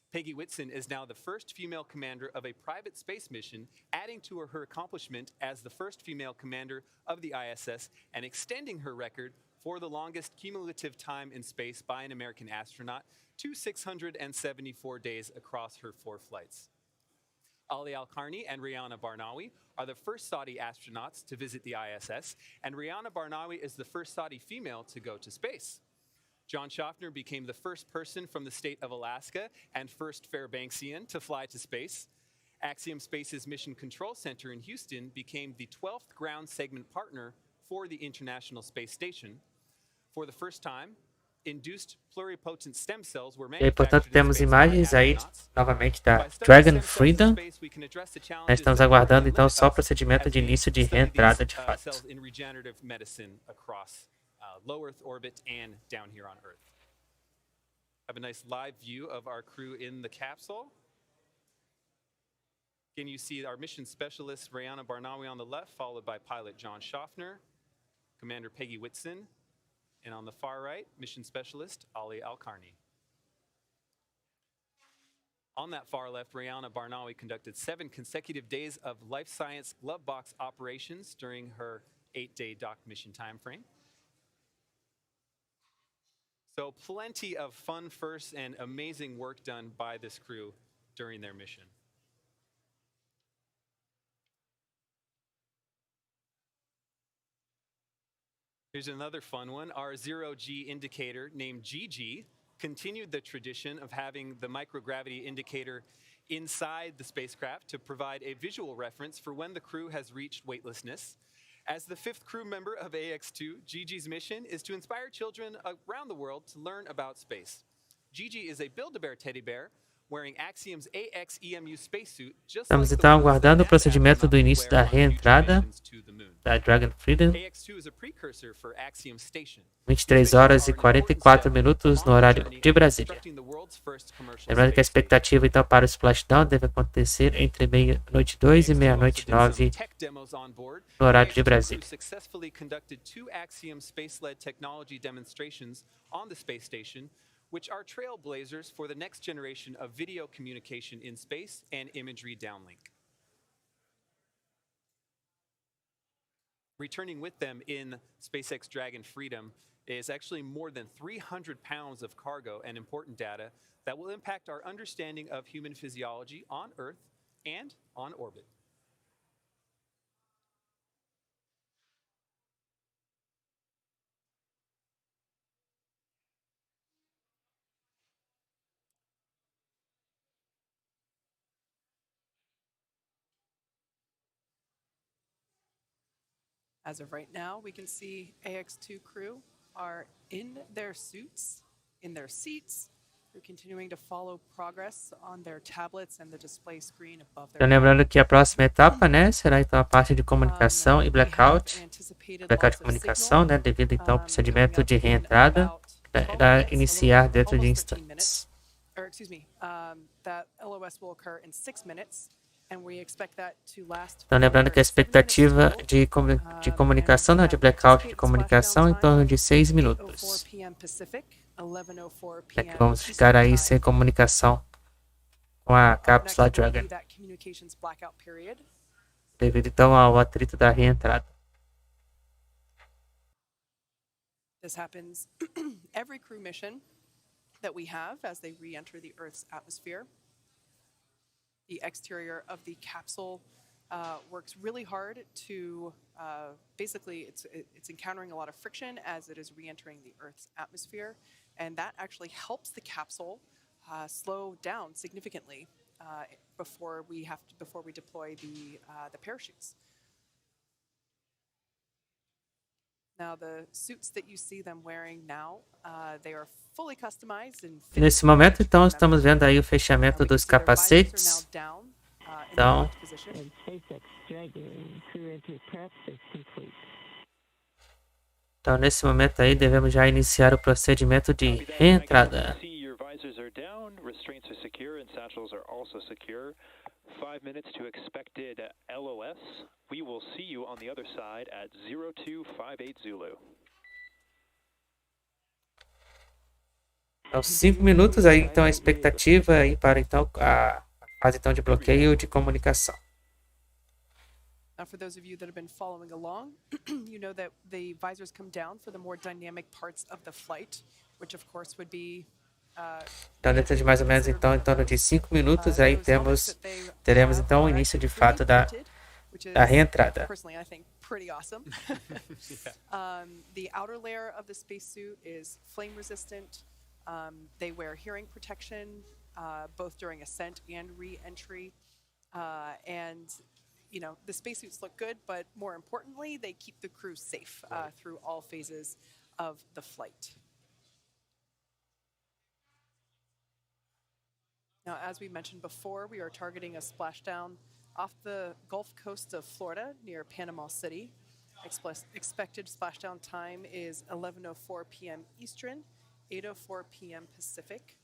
Peggy Whitson is now the first female commander of a private space mission, adding to her accomplishment as the first female commander of the ISS and extending her record for the longest cumulative time in space by an American astronaut to 674 days across her 4 flights. Alqarni and Rayyanah Barnawi are the first Saudi astronauts to visit the ISS, and Rayyanah Barnawi is the first Saudi female to go to space. John Shoffner became the first person from the state of Alaska and first Fairbanksian to fly to space. Axiom Space's Mission Control Center in Houston became the 12th ground segment partner for the International Space Station. For the first time, induced pluripotent stem cells were E aí, portanto, manufactured in temos space imagens by aí astronauts. novamente da By studying Dragon stem cells in Freedom. space, we can address the Nós challenges estamos that aguardando currently então limit só o us procedimento as de we início de study reentrada these de fato. cells in regenerative medicine across low Earth orbit and down here on Earth. Have a nice live view of our crew in the capsule. Again, you see our mission specialist, Rayyanah Barnawi, on the left, followed by pilot John Shoffner, Commander Peggy Whitson, and on the far right, mission specialist Ali Alqarni. On that far left, Rayyanah Barnawi conducted 7 consecutive days of life science glove box operations during her 8-day docked mission time frame. So plenty of fun firsts and amazing work done by this crew during their mission. Here's another fun one. Our zero-G indicator named GG continued the tradition of having the microgravity indicator inside the spacecraft to provide a visual reference for when the crew has reached weightlessness. As the 5th crew member of AX-2, Gigi's mission is to inspire children around the world to learn about space. Gigi is a Build-A-Bear teddy bear wearing Axiom's AX-EMU spacesuit, just Estamos like the então ones that aguardando o NASA procedimento do astronauts início da wear on future reentrada missions to the moon. da Dragon Freedom. AX-2 is a precursor for Axiom Station. 23 horas e 44 minutos no horário de Brasília. Lembrando que a expectativa então para o Splashdown deve acontecer entre meia-noite 2 e meia-noite 9 no horário de Brasília. Successfully conducted 2 Axiom space-led technology demonstrations on the space station, which are trailblazers for the next generation of video communication in space and imagery downlink. Returning with them in SpaceX Dragon Freedom is actually more than 300 pounds of cargo and important data that will impact our understanding of human physiology on Earth and on orbit. As of right now, we can see AX2 crew are in their suits, in their seats. They're continuing to follow progress on their tablets and the display screen above their Então, lembrando que a próxima etapa, né, será então a parte de comunicação e blackout de comunicação, né, devido então ao procedimento de reentrada, irá iniciar dentro de instantes. Então, lembrando que a expectativa de comunicação, né, de blackout de comunicação, em torno de 6 minutos. É que vamos ficar aí sem comunicação com a cápsula Dragon, devido então ao atrito da reentrada. This happens every crew mission that we have as they re-enter the Earth's atmosphere. The exterior of the capsule works really hard to basically it's encountering a lot of friction as it is re-entering the Earth's atmosphere, and that actually helps the capsule slow down significantly before we deploy the parachutes. Now, the suits that you see them wearing now, they are fully customized and nesse momento, então, estamos vendo aí o fechamento dos capacetes. Então, nesse momento aí, devemos já iniciar o procedimento de reentrada. 5 minutes to expected LOS. We will see you on the other side at 0258 Zulu. Então, 5 minutos aí, então, a expectativa aí para então a fase então de bloqueio de comunicação. Now, for those of you that have been following along, you know that the visors come down for the more dynamic parts of the flight, which of course would be então, dentro de mais ou menos então, em torno de 5 minutos, aí teremos então o início de fato da reentrada. Personally, I think pretty awesome. The outer layer of the spacesuit is flame resistant. They wear hearing protection both during ascent and re-entry, and you know the spacesuits look good, but more importantly, they keep the crew safe through all phases of the flight. Now, as we mentioned before, we are targeting a splashdown off the Gulf Coast of Florida near Panama City. Expected splashdown time is 11:04 p.m. Eastern, 8:04 p.m. Pacific.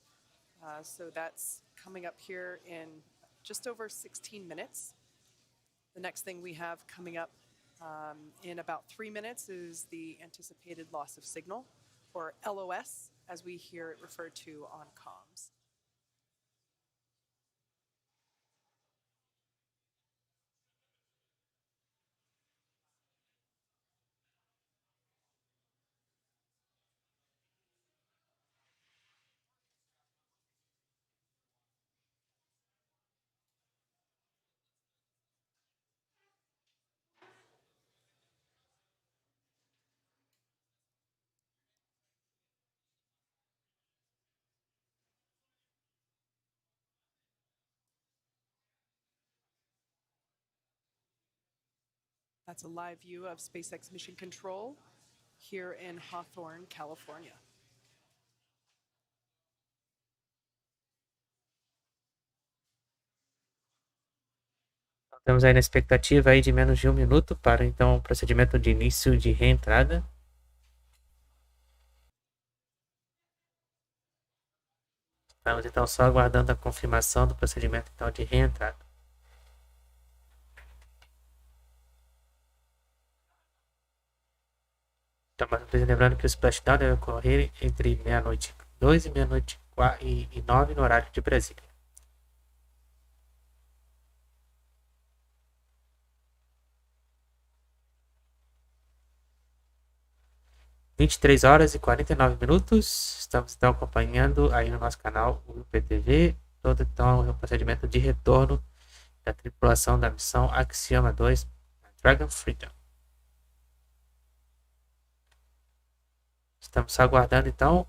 So that's coming up here in just over 16 minutes. The next thing we have coming up in about 3 minutes is the anticipated loss of signal, or LOS, as we hear it referred to on comms. That's a live view of SpaceX Mission Control here in Hawthorne, California. Estamos aí na expectativa aí de menos de 1 minuto para então o procedimento de início de reentrada. Estamos então só aguardando a confirmação do procedimento então de reentrada. Então, lembrando que o Splashdown deve ocorrer entre meia-noite 2 e meia-noite 9 no horário de Brasília. 23 horas e 49 minutos. Estamos então acompanhando aí no nosso canal o WillPTV todo então o procedimento de retorno da tripulação da missão Axiom-2 Dragon Freedom. Estamos aguardando então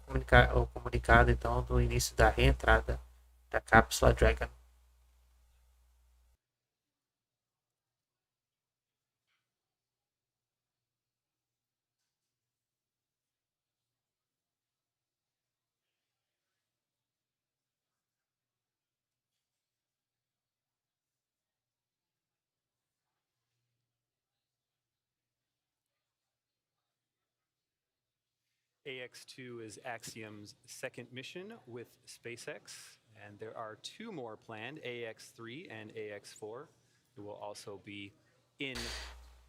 o comunicado então do início da reentrada da cápsula Dragon. AX-2 is Axiom's second mission with SpaceX, and there are 2 more planned, AX-3 and AX-4, who will also be in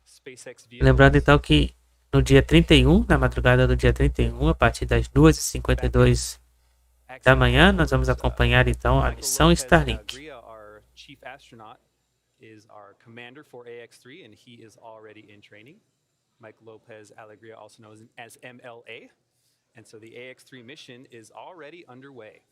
SpaceX vehicles. Lembrando então que no dia 31, na madrugada do dia 31, a partir das 2h52 da manhã, nós vamos acompanhar então a missão Starlink. Our chief astronaut is our commander for AX-3, and he is already in training. Mike Lopez Alegria, also known as MLA. And so the AX-3 mission is already underway.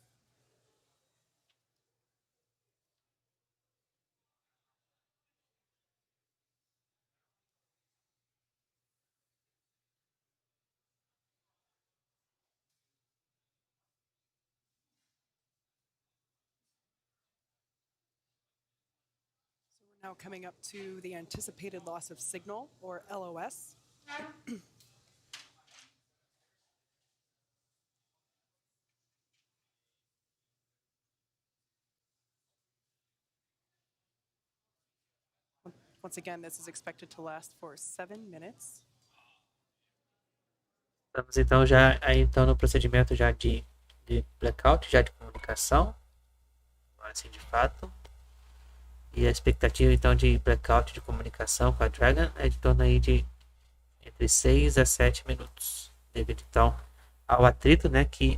So we're now coming up to the anticipated loss of signal, or LOS. Once again, this is expected to last for 7 minutes. Estamos então já aí então no procedimento já de blackout, já de comunicação, assim de fato. E a expectativa então de blackout de comunicação com a Dragon é de torno aí de entre 6 a 7 minutos, devido então ao atrito, né, que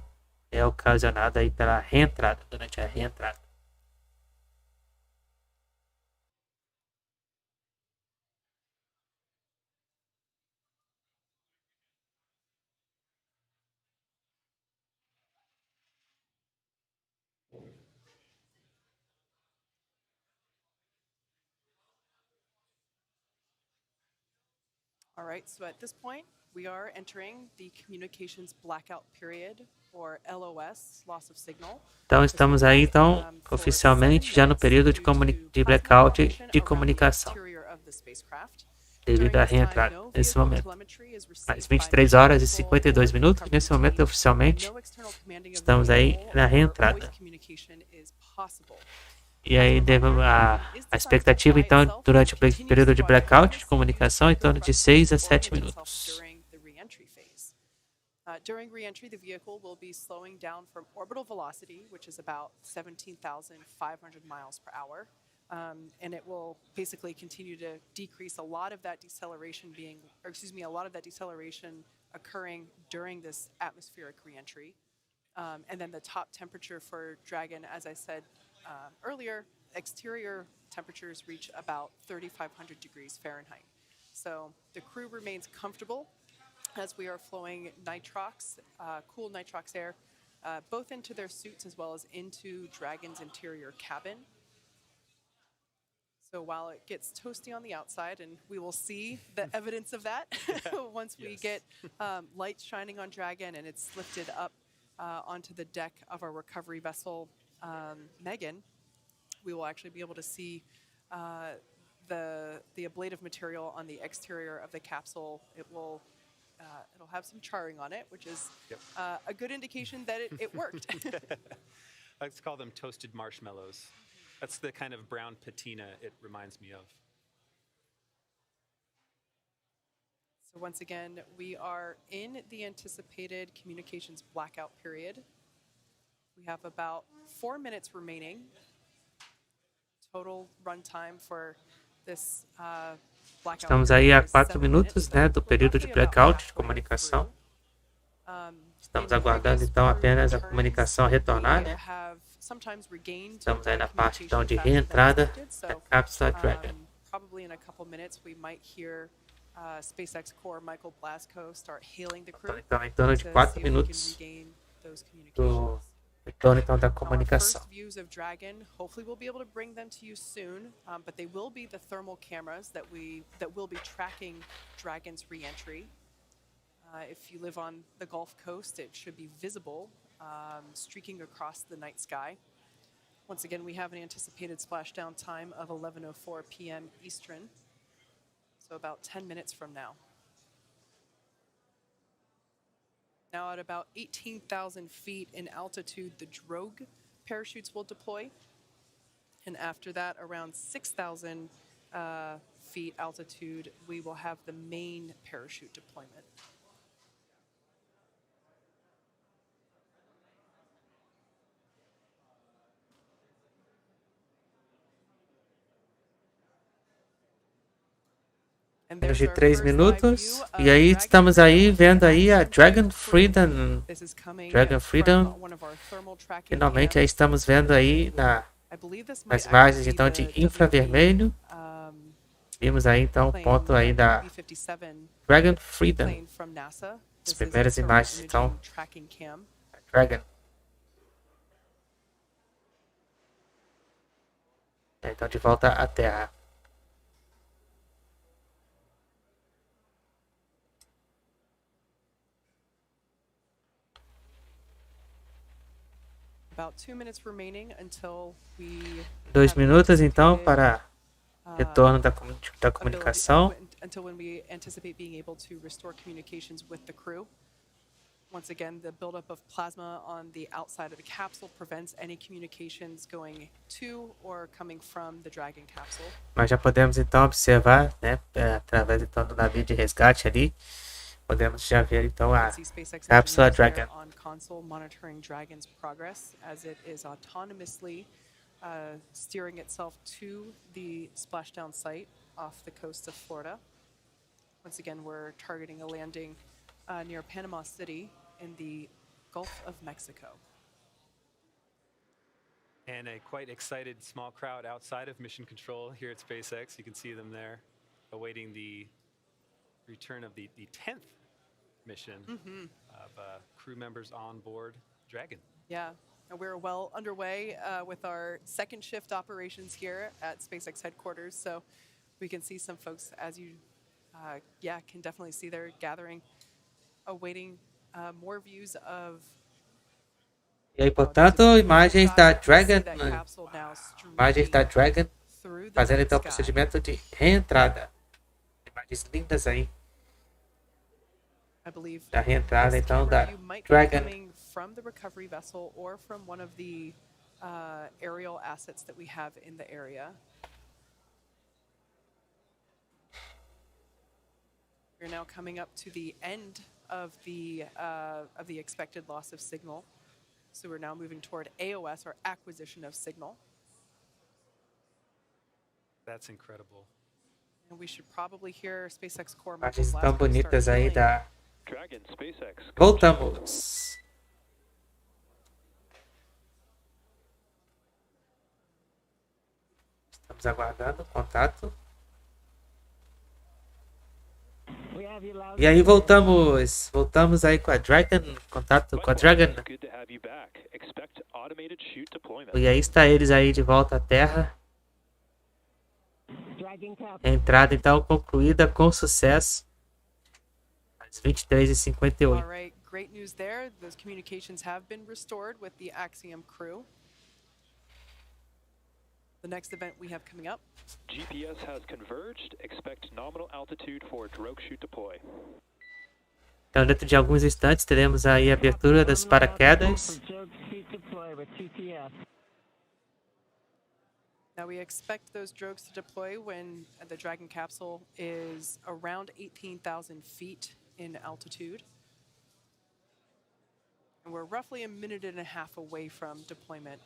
é ocasionado aí pela reentrada, durante a reentrada. All right, so at this point, we are entering the communications blackout period, or LOS, loss of signal. Então estamos aí então oficialmente já no período de blackout de comunicação, devido à reentrada nesse momento. Às 23 horas e 52 minutos, nesse momento oficialmente estamos aí na reentrada. E aí a expectativa então durante o período de blackout de comunicação em torno de 6 a 7 minutos. During re-entry, the vehicle will be slowing down from orbital velocity, which is about 17,500 miles per hour. And it will basically continue to decrease a lot of that deceleration occurring during this atmospheric re-entry. And then the top temperature for Dragon, as I said earlier, exterior temperatures reach about 3,500 degrees Fahrenheit. So the crew remains comfortable as we are flowing nitrox, cool nitrox air, both into their suits as well as into Dragon's interior cabin. So while it gets toasty on the outside, and we will see the evidence of that once we get lights shining on Dragon and it's lifted up onto the deck of our recovery vessel, Megan, we will actually be able to see the ablative material on the exterior of the capsule. It'll have some charring on it, which is a good indication that it worked. I like to call them toasted marshmallows. That's the kind of brown patina it reminds me of. So once again, we are in the anticipated communications blackout period. We have about 4 minutes remaining. Total runtime for this blackout. Estamos aí a 4 minutos, né, do período de blackout de comunicação. Estamos aguardando então apenas a comunicação retornar, né? Estamos aí na parte então de reentrada da cápsula Dragon. Probably in a couple minutes we might hear SpaceX core Michael Blasco start hailing the crew Então, em torno de to 4 see if we can minutos regain those do communications. retorno então da Our comunicação. first views of Dragon, hopefully we'll be able to bring them to you soon, but they will be the thermal cameras that will be tracking Dragon's re-entry. If you live on the Gulf Coast, it should be visible, streaking across the night sky. Once again, we have an anticipated splashdown time of 11:04 p.m. Eastern, so about 10 minutes from now. Now at about 18,000 feet in altitude, the drogue parachutes will deploy. And after that, around 6,000 feet altitude, we will have the main parachute deployment. Menos de 3 minutos. E aí estamos aí vendo aí a Dragon Freedom. Finalmente aí estamos vendo aí nas imagens então de infravermelho. Vimos aí então o ponto aí da Dragon Freedom. As primeiras imagens então da Dragon. Então de volta à Terra. About 2 minutes remaining until we 2 minutos então para retorno da comunicação. Until when we anticipate being able to restore communications with the crew. Once again, the buildup of plasma on the outside of the capsule prevents any communications going to or coming from the Dragon capsule. Mas já podemos então observar, né, através então do navio de resgate ali, podemos já ver então a cápsula Dragon. On console monitoring Dragon's progress as it is autonomously steering itself to the splashdown site off the coast of Florida. Once again, we're targeting a landing near Panama City in the Gulf of Mexico. And a quite excited small crowd outside of Mission Control here at SpaceX. You can see them there awaiting the return of the 10th mission of crew members on board Dragon. Yeah, and we're well underway with our second shift operations here at SpaceX headquarters. So we can see some folks, as you, can definitely see they're gathering, awaiting more views of. E aí, portanto, imagens da Dragon fazendo então o procedimento de reentrada. Imagens lindas aí. Da reentrada então da Dragon. From the recovery vessel or from one of the aerial assets that we have in the area. We're now coming up to the end of the expected loss of signal. So we're now moving toward AOS, or acquisition of signal. That's incredible. And we should probably hear SpaceX core. Imagens tão bonitas aí da Dragon, SpaceX. Voltamos. Estamos aguardando o contato. E aí voltamos. Voltamos aí com a Dragon. Contato com a Dragon. E aí está eles aí de volta à Terra. Entrada então concluída com sucesso. Às 23h58. All right, great news there. Those communications have been restored with the Axiom crew. The next event we have coming up. GPS has converged. Expect nominal altitude for drogue chute deploy. Então, dentro de alguns instantes, teremos aí a abertura das paraquedas. Now we expect those drogues to deploy when the Dragon capsule is around 18,000 feet in altitude. And we're roughly a minute and a half away from deployment.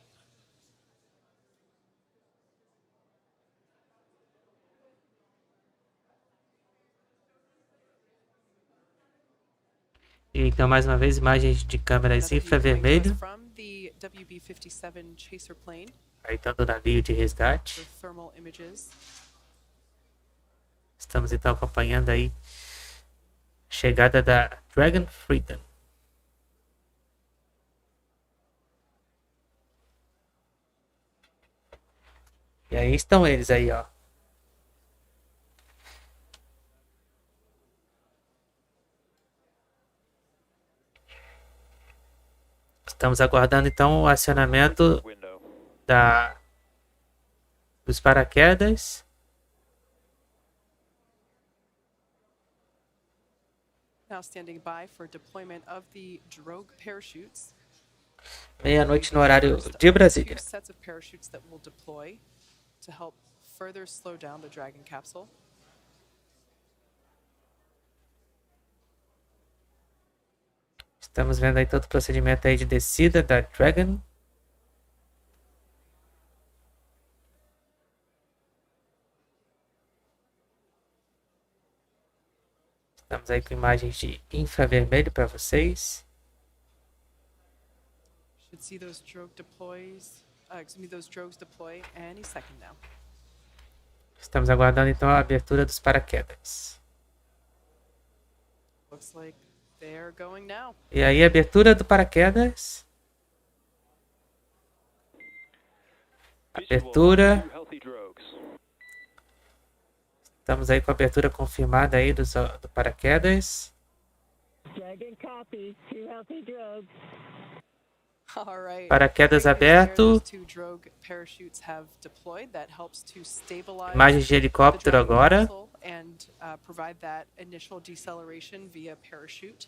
E então, mais uma vez, imagens de câmeras infravermelho. From the WB-57 chaser plane. Aí então do navio de resgate. Estamos então acompanhando aí Chegada da Dragon Freedom. E aí estão eles aí, ó. Estamos aguardando então o acionamento dos paraquedas. Now standing by for deployment of the drogue parachutes. Meia-noite no horário de Brasília. Two sets of parachutes that will deploy to help further slow down the Dragon capsule. Estamos vendo aí todo o procedimento aí de descida da Dragon. Estamos aí com imagens de infravermelho para vocês. Should see those drogue those drogues deploy any second now. Estamos aguardando então a abertura dos paraquedas. Looks like they're going now. E aí, abertura do paraquedas. Abertura. Estamos aí com a abertura confirmada aí do paraquedas. Dragon copy, 2 healthy drogues. All right. Paraquedas aberto. Two drogue parachutes have deployed that helps to stabilize Imagens de helicóptero the Dragon agora. capsule and provide that initial deceleration via parachute.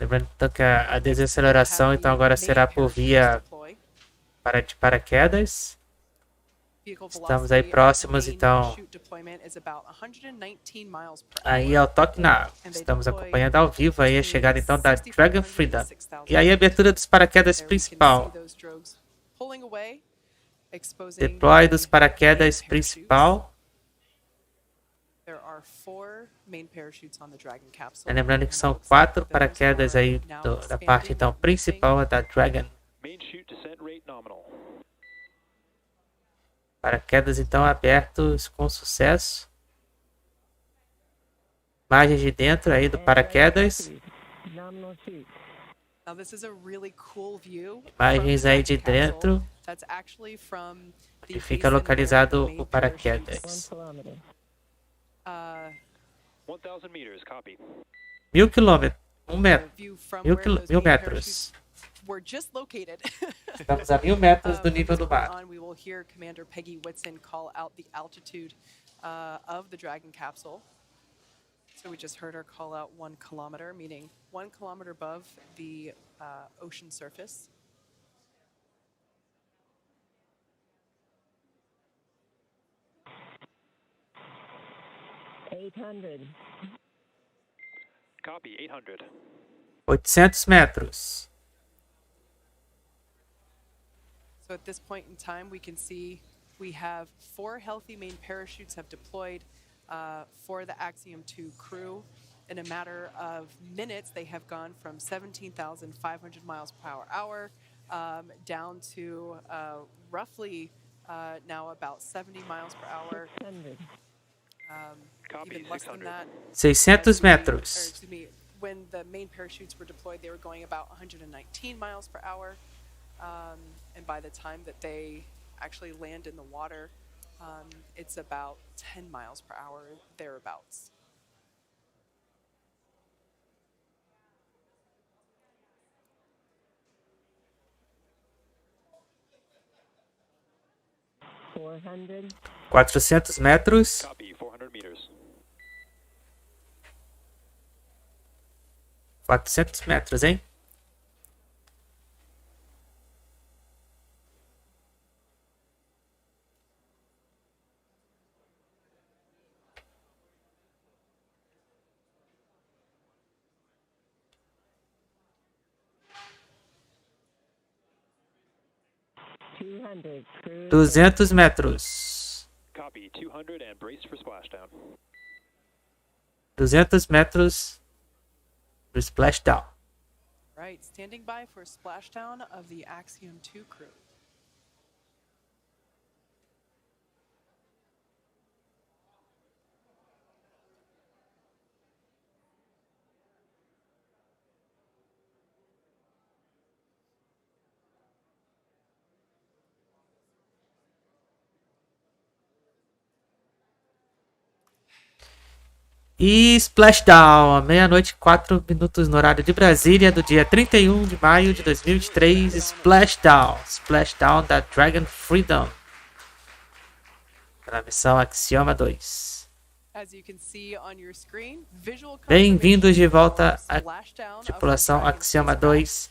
Lembrando então que a desaceleração então agora será por via de paraquedas. Estamos aí próximos então aí ao toque na água. Estamos acompanhando ao vivo aí a chegada então da Dragon Freedom. E aí a abertura dos paraquedas principal. Deploy dos paraquedas principal. Lembrando que são 4 paraquedas aí da parte então principal da Dragon. Paraquedas então abertos com sucesso. Imagens de dentro aí do paraquedas. Imagens aí de dentro. Onde fica localizado o paraquedas. 1000 quilômetros. 1000 metros. We're just located. Estamos a 1000 metros do nível do mar. We will hear Commander Peggy Whitson call out the altitude of the Dragon capsule. So we just heard her call out 1 kilometer, meaning 1 kilometer above the ocean surface. Copy, 800. 800 metros. So at this point in time, we can see we have 4 healthy main parachutes have deployed for the Axiom-2 crew. In a matter of minutes, they have gone from 17,500 miles per hour down to roughly now about 70 miles per hour. Even less than that. 600 metros. Excuse me, when the main parachutes were deployed, they were going about 119 miles per hour. And by the time that they actually land in the water, it's about 10 miles per hour, thereabouts. $400. 400 metros. Copy, 400 meters. 400 metros, hein? Cruise 200 metros. Copy, 200 and brace for splashdown. 200 metros do Splashdown. Right, standing by for splashdown of the Axiom-2 crew. E Splashdown, meia-noite, 4 minutos no horário de Brasília, do dia 31 de maio de 2023. Splashdown da Dragon Freedom, para a missão Axiom-2. Bem-vindos de volta à tripulação Axiom-2.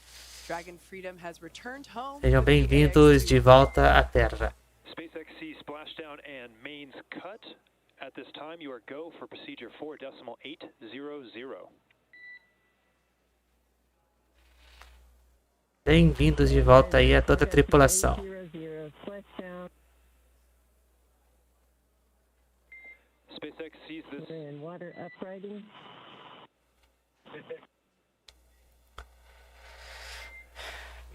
Sejam bem-vindos de volta à Terra. SpaceX Splashdown and mains cut. At this time, you are go for procedure 4.800. Bem-vindos de volta aí a toda a tripulação. SpaceX sees this. Water upgrading.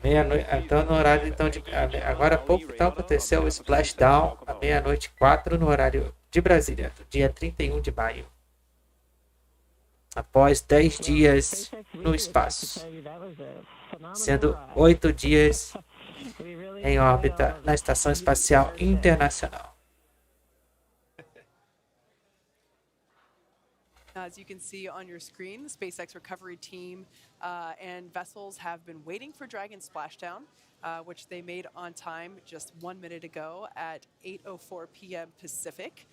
Meia-noite, então no horário então de agora há pouco então aconteceu o Splashdown à meia-noite 4 no horário de Brasília, do dia 31 de maio. Após 10 dias no espaço, sendo 8 dias em órbita na Estação Espacial Internacional. As you can see on your screen, the SpaceX recovery team and vessels have been waiting for Dragon Splashdown, which they made on time just 1 minute ago at 8:04 p.m. Pacific.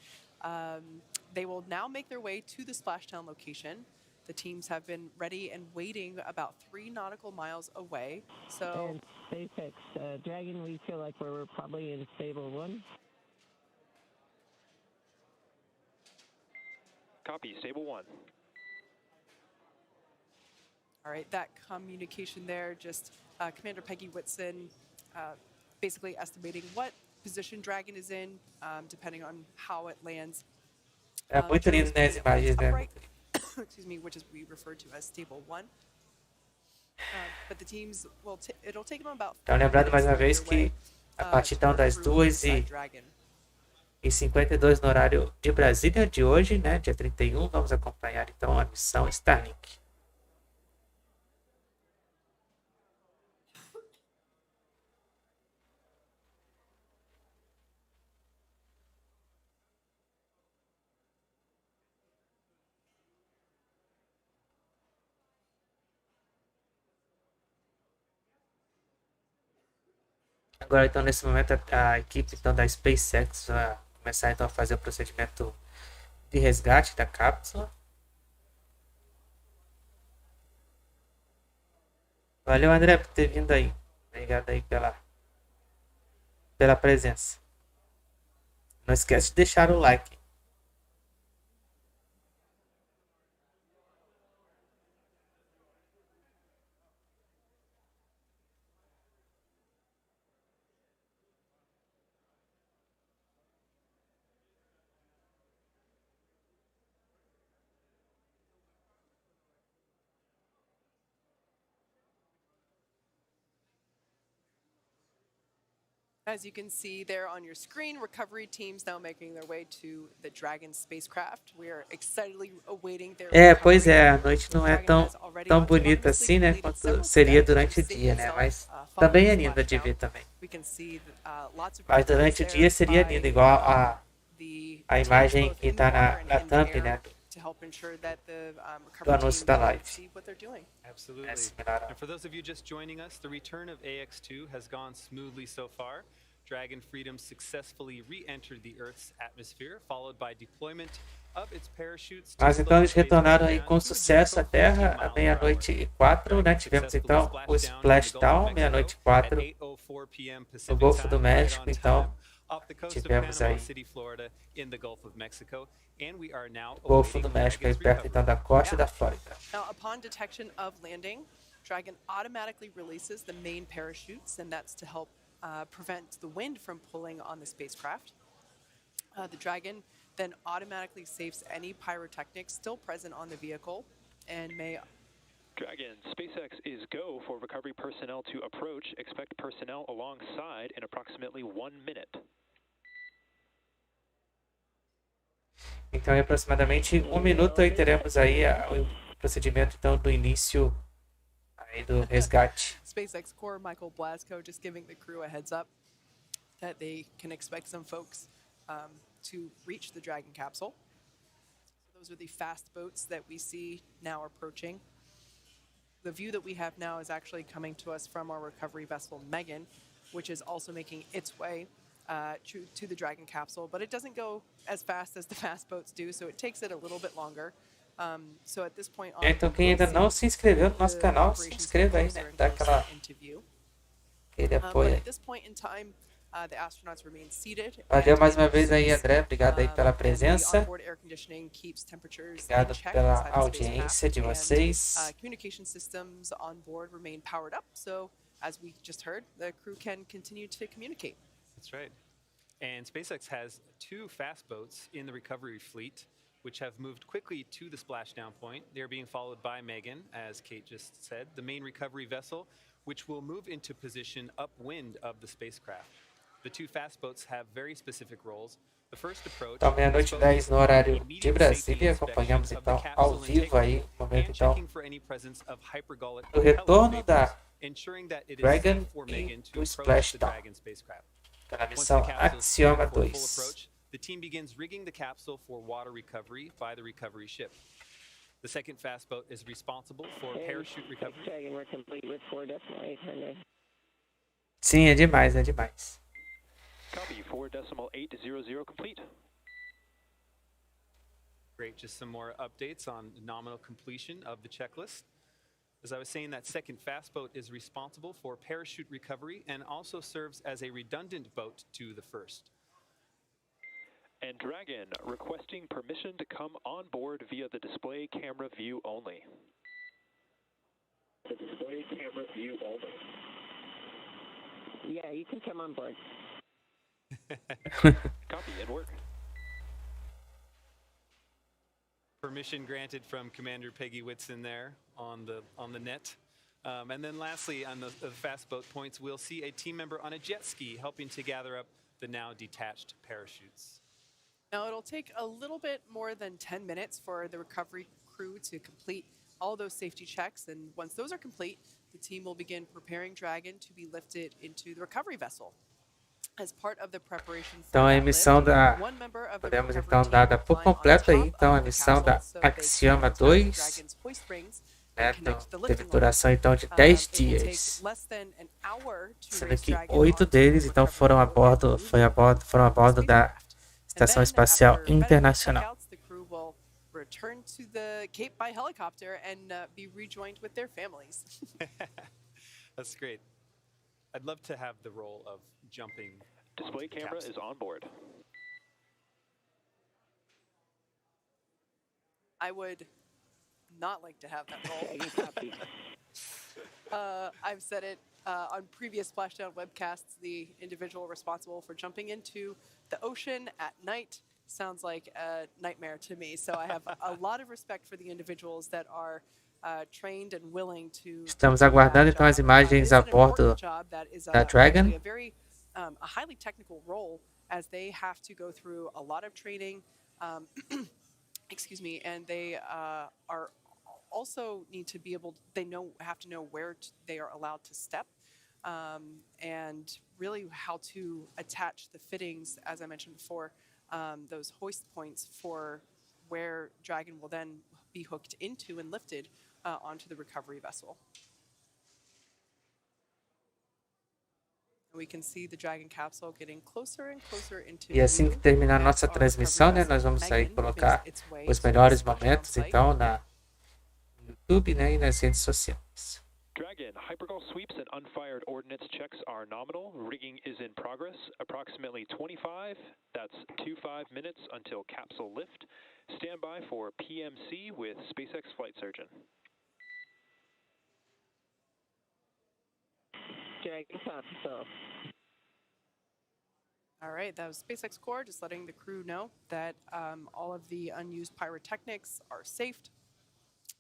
They will now make their way to the splashdown location. The teams have been ready and waiting about 3 nautical miles away. So, And SpaceX, Dragon, we feel like we're probably in stable 1. Copy, stable 1. all right, that communication there, just Commander Peggy Whitson basically estimating what position Dragon is in, depending on how it lands. É muito lindo, né, as imagens, né? Excuse me, which is we refer to as stable 1. But the teams will it'll take them about. Então lembrando mais uma vez que a partir então das 2h52 no horário de Brasília de hoje, né, dia 31, vamos acompanhar então a missão Starlink. Agora, então, nesse momento, a equipe então, da SpaceX vai começar então, a fazer o procedimento de resgate da cápsula. Valeu, André, por ter vindo aí. Obrigado aí pela presença. Não esquece de deixar o like. As you can see there on your screen, recovery teams now making their way to the Dragon spacecraft. We are excitedly awaiting their Pois é, a noite não é tão bonita assim, né, quanto seria durante o dia, né, mas também é linda de ver também. Mas durante o dia seria lindo, igual a imagem que está na thumb, né, do anúncio da live. Absolutely. And for those of you just joining us, the return of AX-2 has gone smoothly so far. Dragon Freedom successfully re-entered the Earth's atmosphere, followed by deployment of its parachutes. Mas então eles retornaram aí com sucesso à Terra à meia-noite e 4, né? Tivemos então o Splashdown, meia-noite e 4, no Golfo do México, então tivemos aí o Golfo do México aí perto então da costa da Flórida. Now, upon detection of landing, Dragon automatically releases the main parachutes, and that's to help prevent the wind from pulling on the spacecraft. The Dragon then automatically saves any pyrotechnics still present on the vehicle and may... Dragon, SpaceX is go for recovery personnel to approach. Expect personnel alongside in approximately 1 minute. Então, em aproximadamente 1 minuto aí teremos aí o procedimento então do início aí do resgate. SpaceX Core Michael Blasco just giving the crew a heads up that they can expect some folks to reach the Dragon capsule. Those are the fast boats that we see now approaching. The view that we have now is actually coming to us from our recovery vessel, Megan, which is also making its way to the Dragon capsule, but it doesn't go as fast as the fast boats do, so it takes it a little bit longer. So at this point on, Então quem ainda não se inscreveu no nosso canal, se inscreva aí, né? Dá aquele apoio. At this point in time, the astronauts remain seated. Valeu mais uma vez aí, André. Obrigado aí pela presença. Obrigado pela audiência de vocês. Communication systems on board remain powered up, so as we just heard, the crew can continue to communicate. That's right. And SpaceX has 2 fast boats in the recovery fleet, which have moved quickly to the splashdown point. They're being followed by Megan, as Kate just said, the main recovery vessel, which will move into position upwind of the spacecraft. The 2 fast boats have very specific roles. The first approach. Então, meia-noite 10 no horário de Brasília. Acompanhamos então ao vivo aí o momento então do retorno da Dragon e do Splashdown. Na missão Axiom-2. The team begins rigging the capsule for water recovery by the recovery ship. The second fast boat is responsible for parachute recovery. We're complete with 4.800. Sim, é demais, é demais. Copy, 4.800 complete. Great, just some more updates on nominal completion of the checklist. As I was saying, that second fast boat is responsible for parachute recovery and also serves as a redundant boat to the first. And Dragon requesting permission to come on board via the display camera view only. The display camera view only. Yeah, you can come on board. Copy and work. Permission granted from Commander Peggy Whitson there on the net. And then lastly, on the fast boat points, we'll see a team member on a jet ski helping to gather up the now detached parachutes. Now, it'll take a little bit more than 10 minutes for the recovery crew to complete all those safety checks. And once those are complete, the team will begin preparing Dragon to be lifted into the recovery vessel. As part of the preparation Então a emissão da podemos então dada por completo aí, então a emissão da Axiom-2, né, teve duração então de 10 dias, sendo que 8 deles então foram a bordo da Estação Espacial Internacional. Return to the Cape by helicopter and be rejoined with their families. That's great. I'd love to have the role of jumping. Display camera is on board. I would not like to have that role. I've said it on previous Splashdown webcasts, the individual responsible for jumping into the ocean at night sounds like a nightmare to me. So I have a lot of respect for the individuals that are trained and willing to. Estamos aguardando então as imagens a bordo da Dragon. A highly technical role as they have to go through a lot of training. Excuse me, and they are also need to be able. Have to know where they are allowed to step. And really how to attach the fittings, as I mentioned before, those hoist points for where Dragon will then be hooked into and lifted onto the recovery vessel. We can see the Dragon capsule getting closer and closer into. E assim que terminar nossa transmissão, né, nós vamos aí colocar os melhores momentos então no YouTube, né, e nas redes sociais. Dragon, hypergol sweeps and unfired ordnance checks are nominal. Rigging is in progress. Approximately 25, that's 25 minutes until capsule lift. Stand by for PMC with SpaceX flight surgeon. Dragon capsule. All right, that was SpaceX Core just letting the crew know that all of the unused pyrotechnics are saved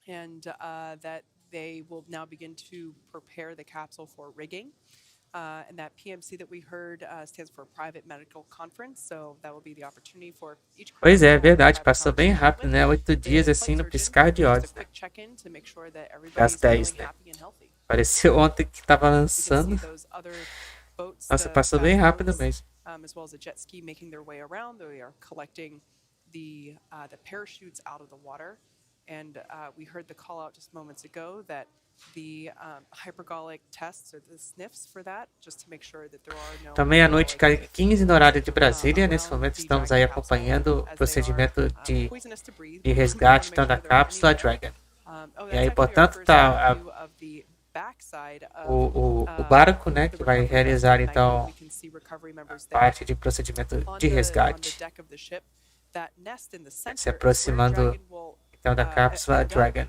and that they will now begin to prepare the capsule for rigging. And that PMC that we heard stands for Private Medical Conference, so that will be the opportunity for each. Pois é, verdade, passou bem rápido, né? 8 dias assim no piscar de olhos, né? Das 10, né? Parecia ontem que estava lançando. Nossa, passou bem rápido mesmo. As well as a jet ski making their way around. They are collecting the parachutes out of the water. And we heard the call out just moments ago that the hypergolic tests or the sniffs for that, just to make sure that there are no. Então, meia-noite, 15 no horário de Brasília. Nesse momento, estamos aí acompanhando o procedimento de resgate então, da cápsula Dragon. E aí, portanto, está o barco, né, que vai realizar então a parte de procedimento de resgate, se aproximando então da cápsula Dragon.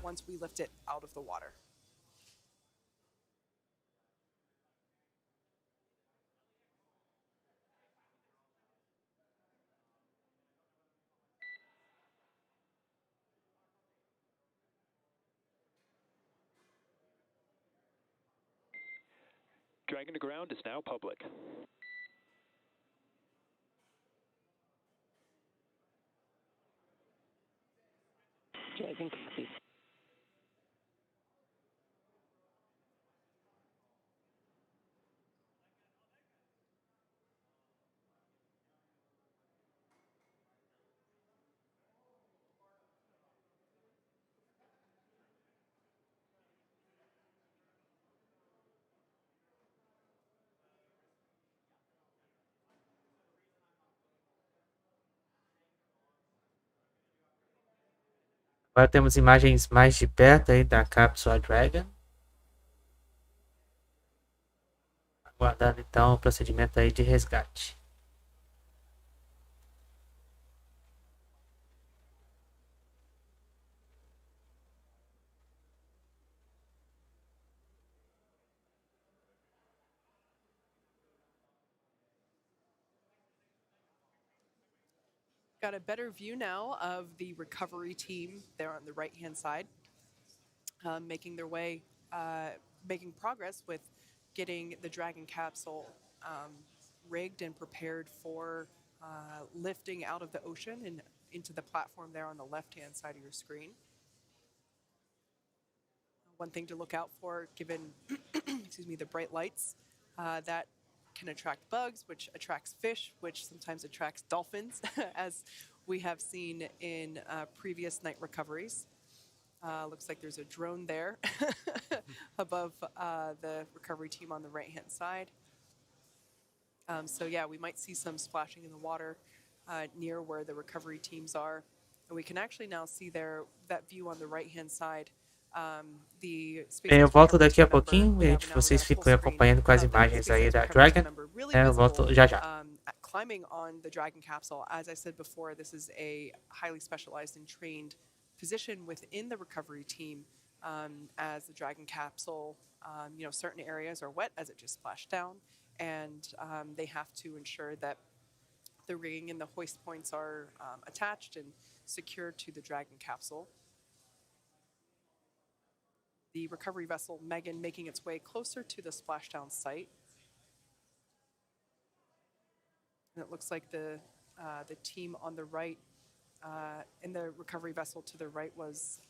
Dragon to ground is now public. Dragon copy. Agora temos imagens mais de perto aí da cápsula Dragon. Aguardando então o procedimento aí de resgate. Got a better view now of the recovery team there on the right-hand side, making their way, making progress with getting the Dragon capsule rigged and prepared for lifting out of the ocean and into the platform there on the left-hand side of your screen. One thing to look out for, given excuse me, the bright lights, that can attract bugs, which attracts fish, which sometimes attracts dolphins, as we have seen in previous night recoveries. Looks like there's a drone there above the recovery team on the right-hand side. So yeah, we might see some splashing in the water near where the recovery teams are. And we can actually now see that view on the right-hand side. Eu volto daqui a pouquinho e vocês ficam acompanhando com as imagens aí da Dragon. Eu volto já já. Climbing on the Dragon capsule, as I said before, this is a highly specialized and trained position within the recovery team. As the Dragon capsule, certain areas are wet as it just splashed down, and they have to ensure that the rigging and the hoist points are attached and secured to the Dragon capsule. The recovery vessel Megan making its way closer to the splashdown site. And it looks like the team on the right in the recovery vessel to the right was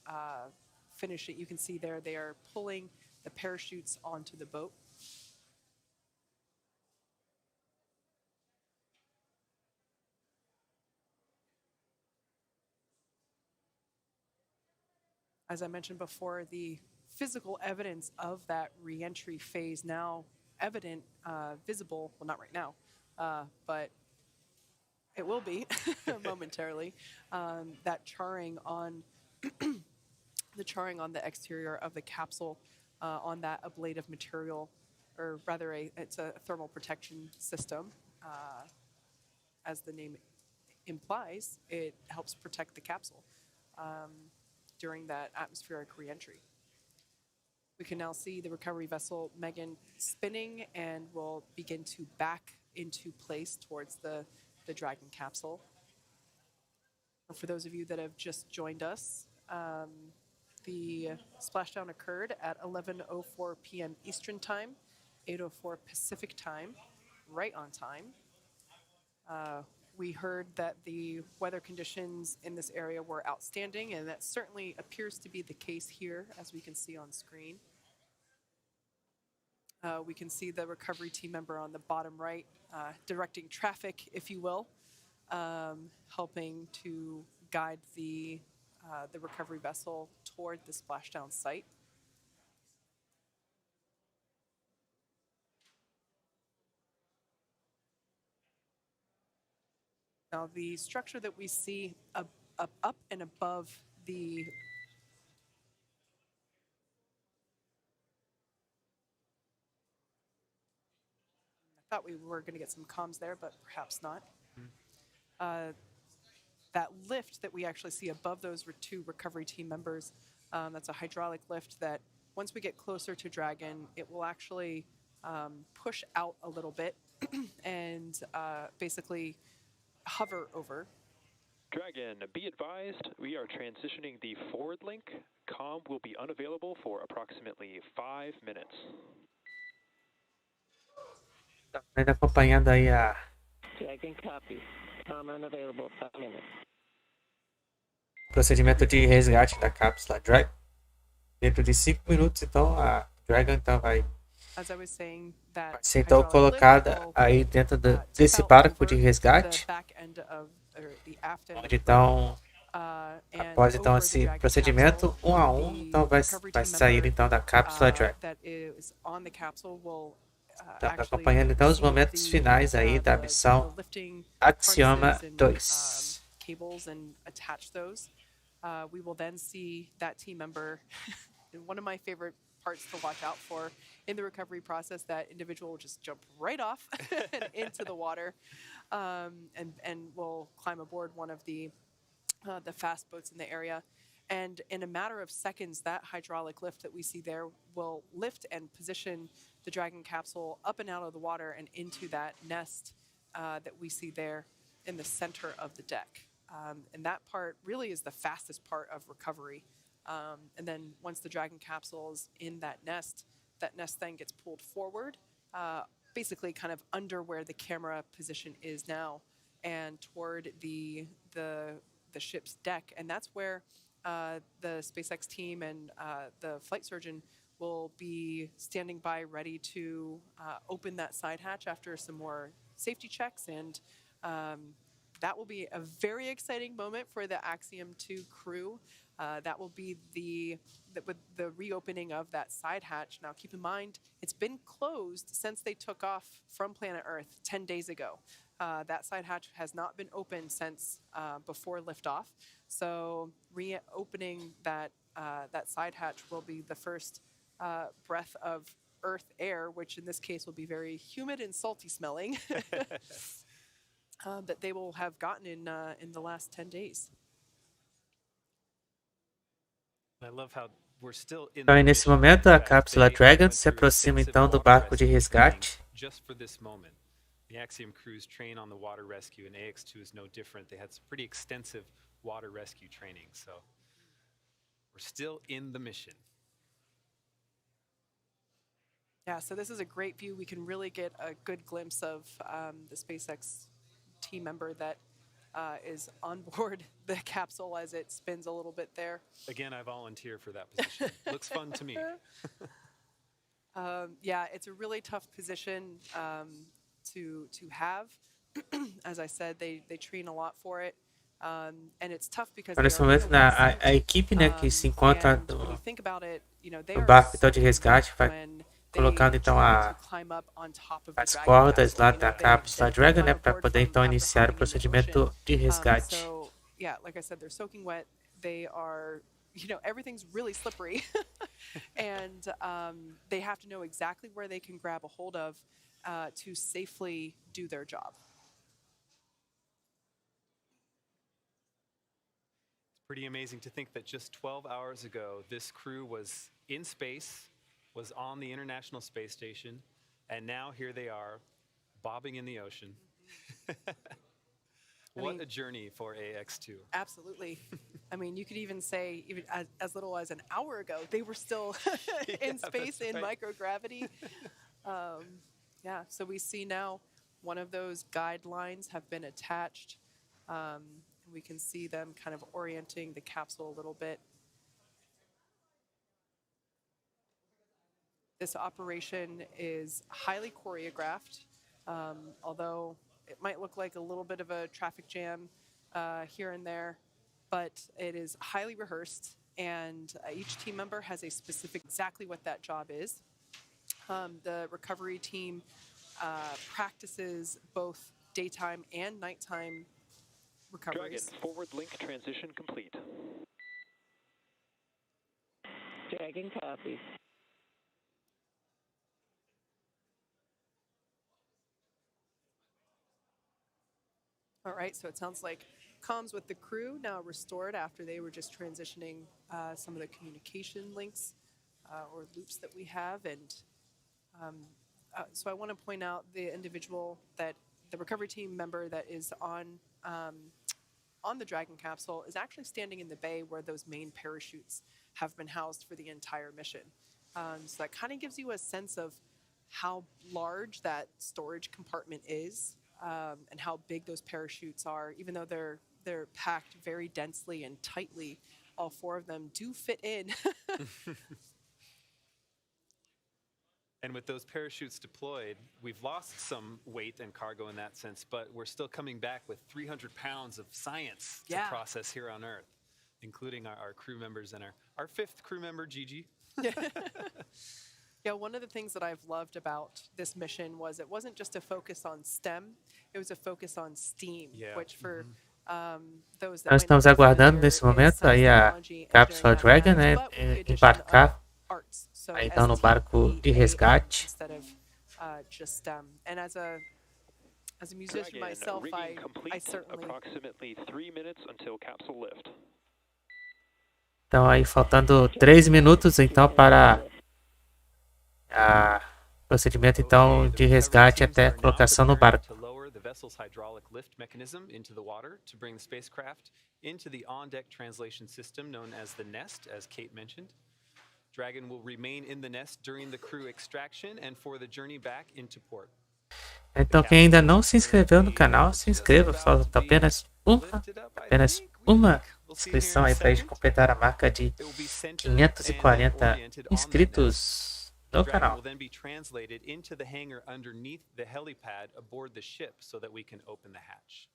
finishing. You can see there they are pulling the parachutes onto the boat. As I mentioned before, the physical evidence of that reentry phase now evident, visible, well, not right now, but it will be momentarily, that charring on the charring on the exterior of the capsule on that ablative material, or rather it's a thermal protection system. As the name implies, it helps protect the capsule during that atmospheric reentry. We can now see the recovery vessel Megan spinning and will begin to back into place towards the Dragon capsule. And for those of you that have just joined us, the splashdown occurred at 11:04 p.m. Eastern Time, 8:04 Pacific Time, right on time. We heard that the weather conditions in this area were outstanding, and that certainly appears to be the case here, as we can see on screen. We can see the recovery team member on the bottom right, directing traffic, if you will, helping to guide the recovery vessel toward the splashdown site. Now, the structure that we see up and above the I thought we were going to get some comms there, but perhaps not. That lift that we actually see above those two recovery team members, that's a hydraulic lift that once we get closer to Dragon, it will actually push out a little bit and basically hover over. Dragon, be advised, we are transitioning the forward link. Comm will be unavailable for approximately 5 minutes. Tá acompanhando aí a Dragon copy. Comm unavailable 5 minutes. procedimento de resgate da cápsula Dragon. Dentro de 5 minutos, então, a Dragon então, vai ser então colocada aí dentro desse barco de resgate, onde então, após então esse procedimento, um a um, então vai sair então da cápsula Dragon. Então, tá acompanhando então os momentos finais aí da missão Axiom-2. We will then see that team member. One of my favorite parts to watch out for in the recovery process, that individual will just jump right off and into the water, and will climb aboard one of the fast boats in the area. And in a matter of seconds, that hydraulic lift that we see there will lift and position the Dragon capsule up and out of the water and into that nest that we see there in the center of the deck. And that part really is the fastest part of recovery. And then once the Dragon capsule is in that nest then gets pulled forward, basically kind of under where the camera position is now, and toward the ship's deck. And that's where the SpaceX team and the flight surgeon will be standing by, ready to open that side hatch after some more safety checks. And that will be a very exciting moment for the Axiom-2 crew. That will be the reopening of that side hatch. Now, keep in mind, it's been closed since they took off from planet Earth 10 days ago. That side hatch has not been opened since before liftoff. So reopening that side hatch will be the first breath of Earth air, which in this case will be very humid and salty smelling. That they will have gotten in the last 10 days. I love how we're still in Então, nesse momento, a cápsula Dragon se aproxima então do barco de resgate. Just for this moment. The Axiom crews train on the water rescue, and AX2 is no different. They had some pretty extensive water rescue training, so we're still in the mission. Yeah, so this is a great view. We can really get a good glimpse of the SpaceX team member that is on board the capsule as it spins a little bit there. Again, I volunteer for that position. Looks fun to me. Yeah, it's a really tough position to have. As I said, they train a lot for it. And it's tough because Então, nesse momento, a equipe, né, que se encontra no barco então, de resgate vai colocando então as cordas lá da cápsula Dragon, né, para poder então iniciar o procedimento de resgate. So, yeah, like I said, they're soaking wet. They are, everything's really slippery, and they have to know exactly where they can grab a hold of to safely do their job. It's pretty amazing to think that just 12 hours ago, this crew was in space, was on the International Space Station, and now here they are, bobbing in the ocean. What a journey for AX2. Absolutely. I mean, you could even say, even as little as an hour ago, they were still in space in microgravity. Yeah, so we see now one of those guidelines have been attached. We can see them kind of orienting the capsule a little bit. This operation is highly choreographed, although it might look like a little bit of a traffic jam here and there, but it is highly rehearsed, and each team member has a specific exactly what that job is. The recovery team practices both daytime and nighttime recoveries. Dragon, forward link transition complete. Dragon copies. All right, so it sounds like comms with the crew now restored after they were just transitioning some of the communication links or loops that we have. And so I want to point out the individual that the recovery team member that is on the Dragon capsule is actually standing in the bay where those main parachutes have been housed for the entire mission. So that kind of gives you a sense of how large that storage compartment is. And how big those parachutes are, even though they're packed very densely and tightly, all 4 of them do fit in. And with those parachutes deployed, we've lost some weight and cargo in that sense, but we're still coming back with 300 pounds of science to process here on Earth, including our crew members and our 5th crew member, Gigi. Yeah, one of the things that I've loved about this mission was it wasn't just a focus on STEM, it was a focus on STEAM, which for those that Nós estamos aguardando nesse momento aí a cápsula Dragon, né, embarcar aí então no barco de resgate. And as a musician myself, I certainly approximately 3 minutes until capsule lift. Então aí faltando 3 minutos então para procedimento então de resgate até a colocação no barco. The vessel's hydraulic lift mechanism into the water to bring the spacecraft into the on-deck translation system known as the nest, as Kate mentioned. Dragon will remain in the nest during the crew extraction and for the journey back into port. Então quem ainda não se inscreveu no canal, se inscreva, falta apenas uma inscrição aí para a gente completar a marca de 540 inscritos no canal. Will then be translated into the hangar underneath the helipad aboard the ship so that we can open the hatch.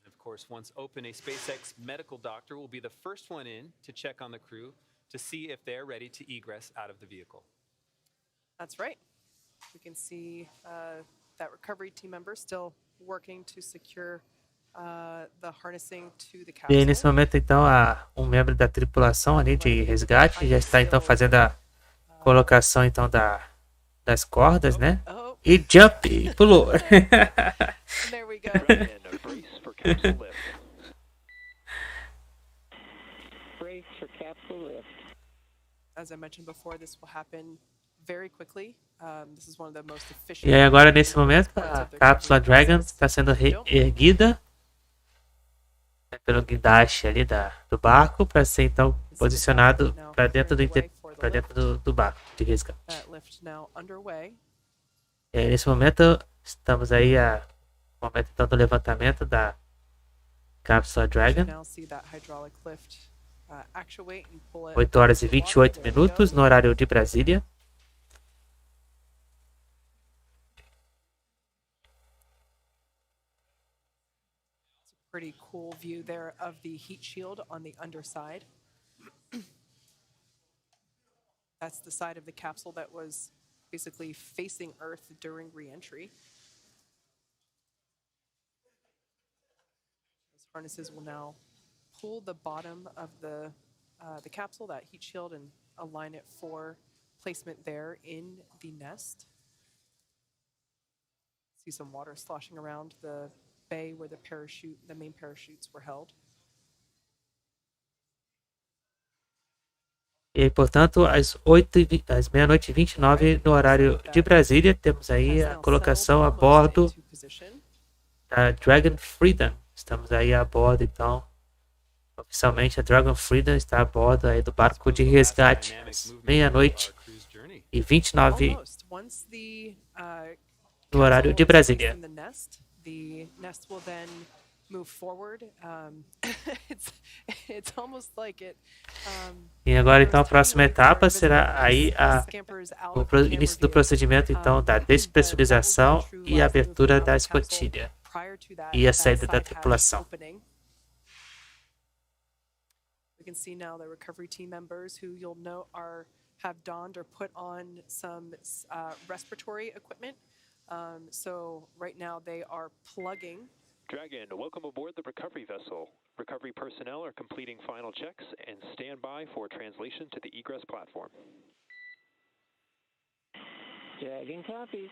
And of course, once open, a SpaceX medical doctor will be the first one in to check on the crew to see if they're ready to egress out of the vehicle. That's right. We can see that recovery team member still working to secure the harnessing to the capsule. E aí, nesse momento, então, um membro da tripulação ali de resgate já está então fazendo a colocação então das cordas, né? E jump, pulou. There we go. Brace for capsule lift. As I mentioned before, this will happen very quickly. This is one of the most efficient. E aí agora nesse momento a cápsula Dragon está sendo erguida pelo guindaste ali do barco para ser então posicionado para dentro do barco de resgate. E aí, nesse momento estamos aí no momento então do levantamento da cápsula Dragon. 8 horas e 28 minutos no horário de Brasília. Pretty cool view there of the heat shield on the underside. That's the side of the capsule that was basically facing Earth during re-entry. Those harnesses will now pull the bottom of the capsule, that heat shield, and align it for placement there in the nest. See some water sloshing around the bay where the main parachutes were held. E, portanto, às meia-noite e 29 no horário de Brasília, temos aí a colocação a bordo da Dragon Freedom. Estamos aí a bordo, então, oficialmente a Dragon Freedom está a bordo aí do barco de resgate, às meia-noite e 29 no horário de Brasília. The nest will then move forward. It's almost like it. E agora, então, a próxima etapa será aí o início do procedimento, então, da despressurização e a abertura da escotilha e a saída da tripulação. We can see now the recovery team members who you'll note have donned or put on some respiratory equipment. So right now they are plugging. Dragon, welcome aboard the recovery vessel. Recovery personnel are completing final checks and stand by for translation to the egress platform. Dragon copies.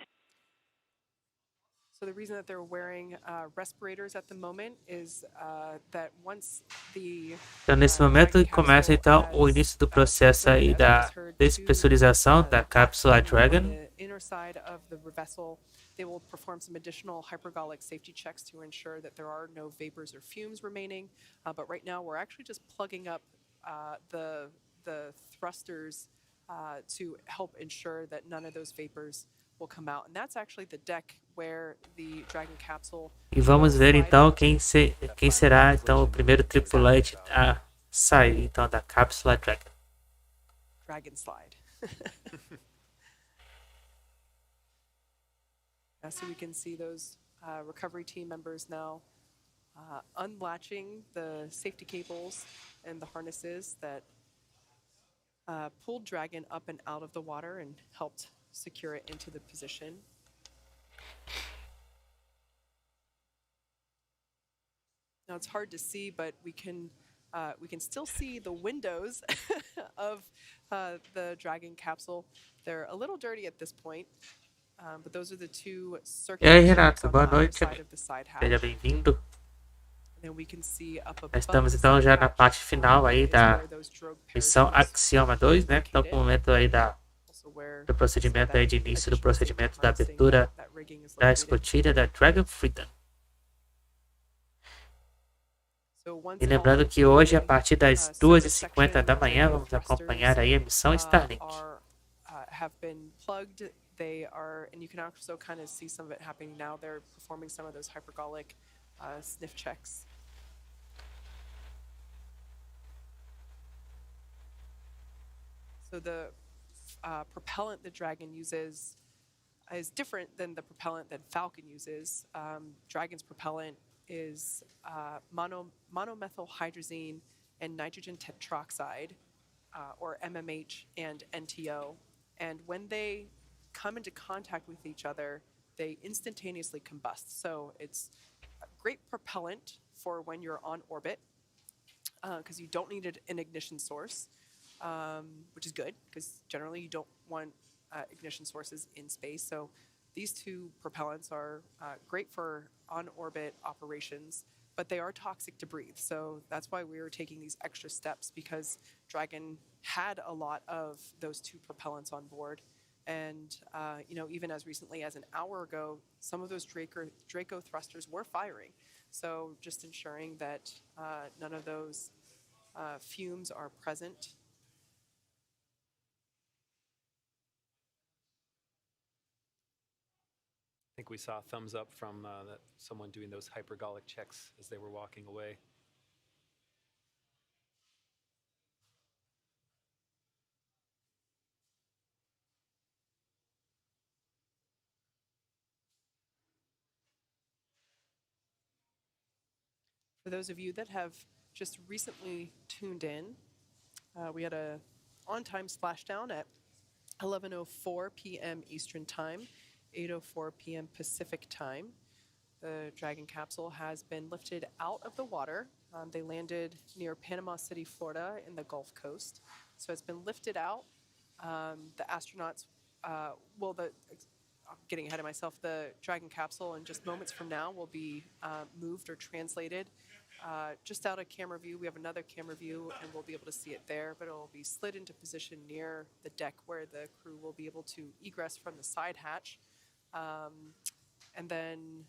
So the reason that they're wearing respirators at the moment is that once the Então, nesse momento, começa então o início do processo aí da despressurização da cápsula Dragon. The inner side of the vessel, they will perform some additional hypergolic safety checks to ensure that there are no vapors or fumes remaining. But right now, we're actually just plugging up the thrusters to help ensure that none of those vapors will come out. And that's actually the deck where the Dragon capsule. E vamos ver então quem será então o primeiro tripulante a sair então da cápsula Dragon. Dragon slide. So we can see those recovery team members now unlatching the safety cables and the harnesses that pulled Dragon up and out of the water and helped secure it into the position. Now it's hard to see, but we can still see the windows of the Dragon capsule. They're a little dirty at this point, but those are the two circular Renato, boa on the noite. side of the side hatch. Seja bem-vindo. And then we can see up above Estamos the então side já na hatch parte final aí is da where those drogue missão parachutes Axiom-2, né? Então, located. com o momento aí Also where do procedimento aí de that início do additional procedimento safety da harnessing, abertura that rigging is da located. escotilha da Dragon Freedom. So once E lembrando all que hoje, a the, partir das surface 2h50 da section manhã, and vamos thrusters, acompanhar aí a missão Starlink. have been plugged. They are, and you can also kind of see some of it happening now. They're performing some of those hypergolic sniff checks. So the propellant the Dragon uses is different than the propellant that Falcon uses. Dragon's propellant is monomethyl hydrazine and nitrogen tetroxide, or MMH and NTO. And when they come into contact with each other, they instantaneously combust. So it's a great propellant for when you're on orbit, because you don't need an ignition source, which is good, because generally you don't want ignition sources in space. So these two propellants are great for on-orbit operations, but they are toxic to breathe. So that's why we were taking these extra steps, because Dragon had a lot of those two propellants on board. And even as recently as an hour ago, some of those Draco thrusters were firing. So just ensuring that none of those fumes are present. I think we saw a thumbs up from someone doing those hypergolic checks as they were walking away. For those of you that have just recently tuned in, we had a on-time splashdown at 11:04 p.m. Eastern Time, 8:04 p.m. Pacific Time. The Dragon capsule has been lifted out of the water. They landed near Panama City, Florida, in the Gulf Coast. So it's been lifted out. The astronauts, I'm getting ahead of myself. The Dragon capsule, in just moments from now, will be moved or translated just out of camera view. We have another camera view, and we'll be able to see it there, but it will be slid into position near the deck where the crew will be able to egress from the side hatch. And then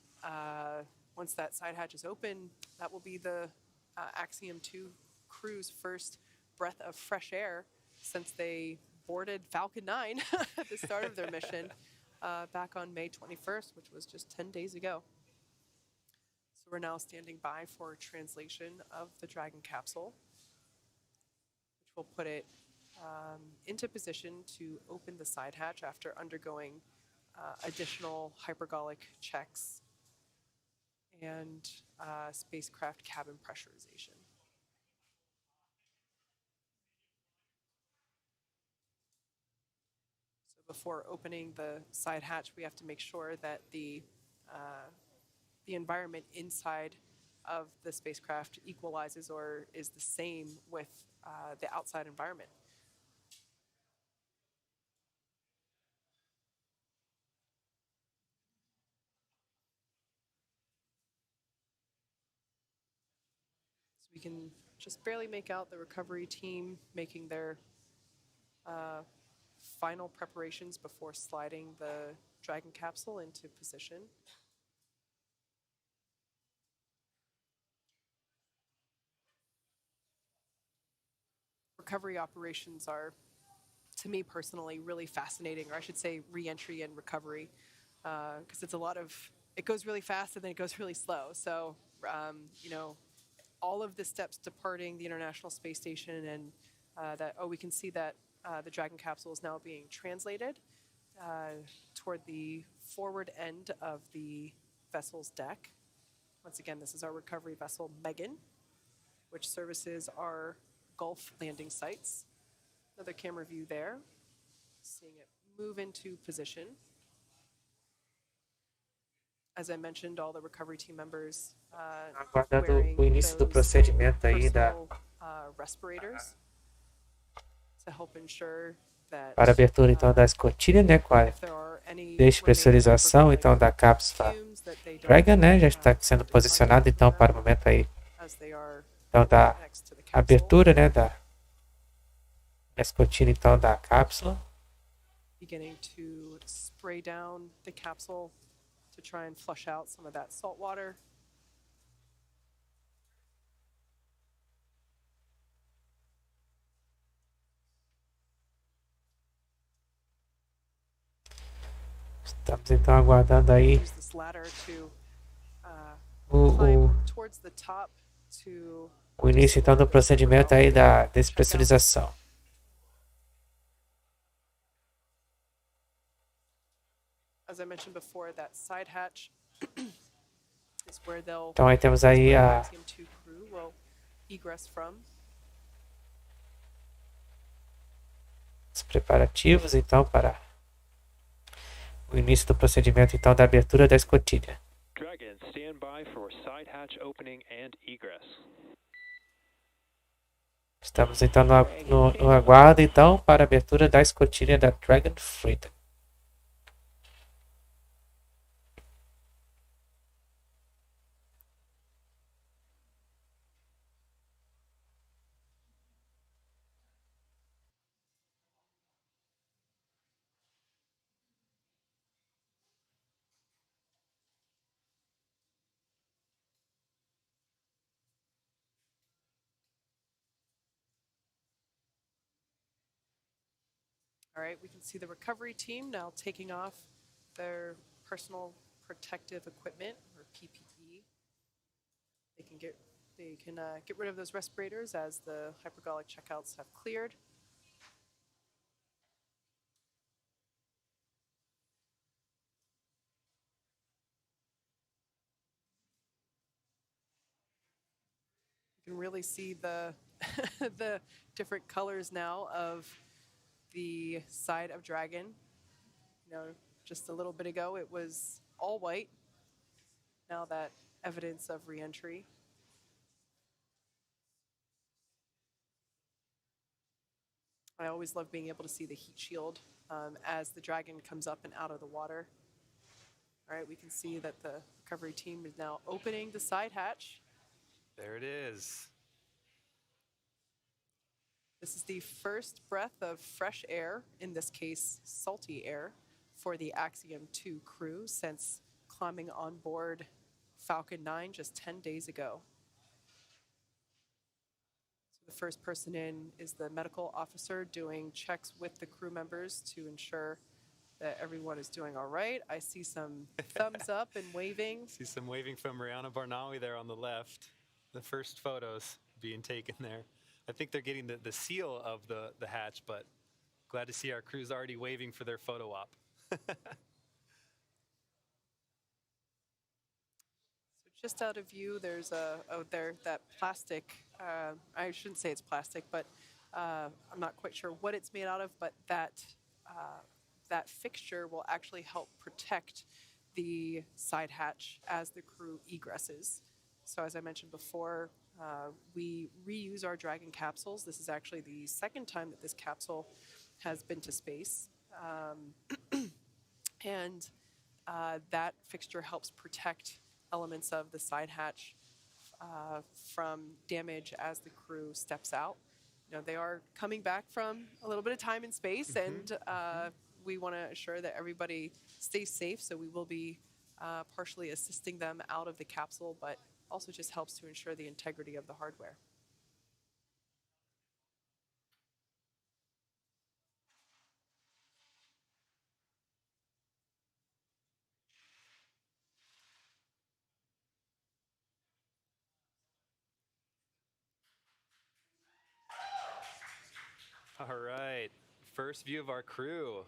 once that side hatch is open, that will be the Axiom-2 crew's first breath of fresh air since they boarded Falcon 9 at the start of their mission back on May 21st, which was just 10 days ago. So We're now standing by for translation of the Dragon capsule, which will put it into position to open the side hatch after undergoing additional hypergolic checks and spacecraft cabin pressurization. So before opening the side hatch, we have to make sure that the environment inside of the spacecraft equalizes or is the same with the outside environment. So we can just barely make out the recovery team making their final preparations before sliding the Dragon capsule into position. Recovery operations are, to me personally, really fascinating, or I should say re-entry and recovery, because it's a lot of, it goes really fast and then it goes really slow. So, you know, all of the steps departing the International Space Station and we can see that the Dragon capsule is now being translated toward the forward end of the vessel's deck. Once again, this is our recovery vessel, Megan, which services our Gulf landing sites. Another camera view there, seeing it move into position. As I mentioned, all the recovery team members Aguardando wearing o início do those procedimento aí personal respirators to help ensure that para a abertura então da escotilha, né, com a if there are any despressurização então da cápsula fumes that they don't, Dragon, né, já está sendo posicionado então para o momento aí as they are então da next to the capsule. abertura, né, da escotilha então da cápsula. Beginning to spray down the capsule to try and flush out some of that salt water. Estamos então aguardando aí Use this ladder to o climb towards the top to início então do procedimento aí da despressurização. As I mentioned before, that side hatch is where they'll Então aí temos aí a Axiom-2 crew will egress from. os preparativos então para o início do procedimento então da abertura da escotilha. Dragon, stand by for side hatch opening and egress. Estamos então no aguardo então para a abertura da escotilha da Dragon Freedom. All right, we can see the recovery team now taking off their personal protective equipment, or PPE. They can get rid of those respirators as the hypergolic checkouts have cleared. You can really see the the different colors now of the side of Dragon. You know, just a little bit ago it was all white. Now that evidence of re-entry. I always love being able to see the heat shield as the Dragon comes up and out of the water. All right, we can see that the recovery team is now opening the side hatch. There it is. This is the first breath of fresh air, in this case, salty air, for the Axiom-2 crew since climbing on board Falcon 9 just 10 days ago. So the first person in is the medical officer doing checks with the crew members to ensure that everyone is doing all right. I see some thumbs up and waving. See some waving from Rayyanah Barnawi there on the left. The first photos being taken there. I think they're getting the seal of the hatch, but glad to see our crew's already waving for their photo op. Just out of view, there's that plastic. I shouldn't say it's plastic, but I'm not quite sure what it's made out of. But that fixture will actually help protect the side hatch as the crew egresses. So as I mentioned before, we reuse our Dragon capsules. This is actually the second time that this capsule has been to space, and that fixture helps protect elements of the side hatch from damage as the crew steps out. You know, they are coming back from a little bit of time in space, and we want to assure that everybody stays safe. So we will be partially assisting them out of the capsule, but also just helps to ensure the integrity of the hardware. All right, first view of our crew,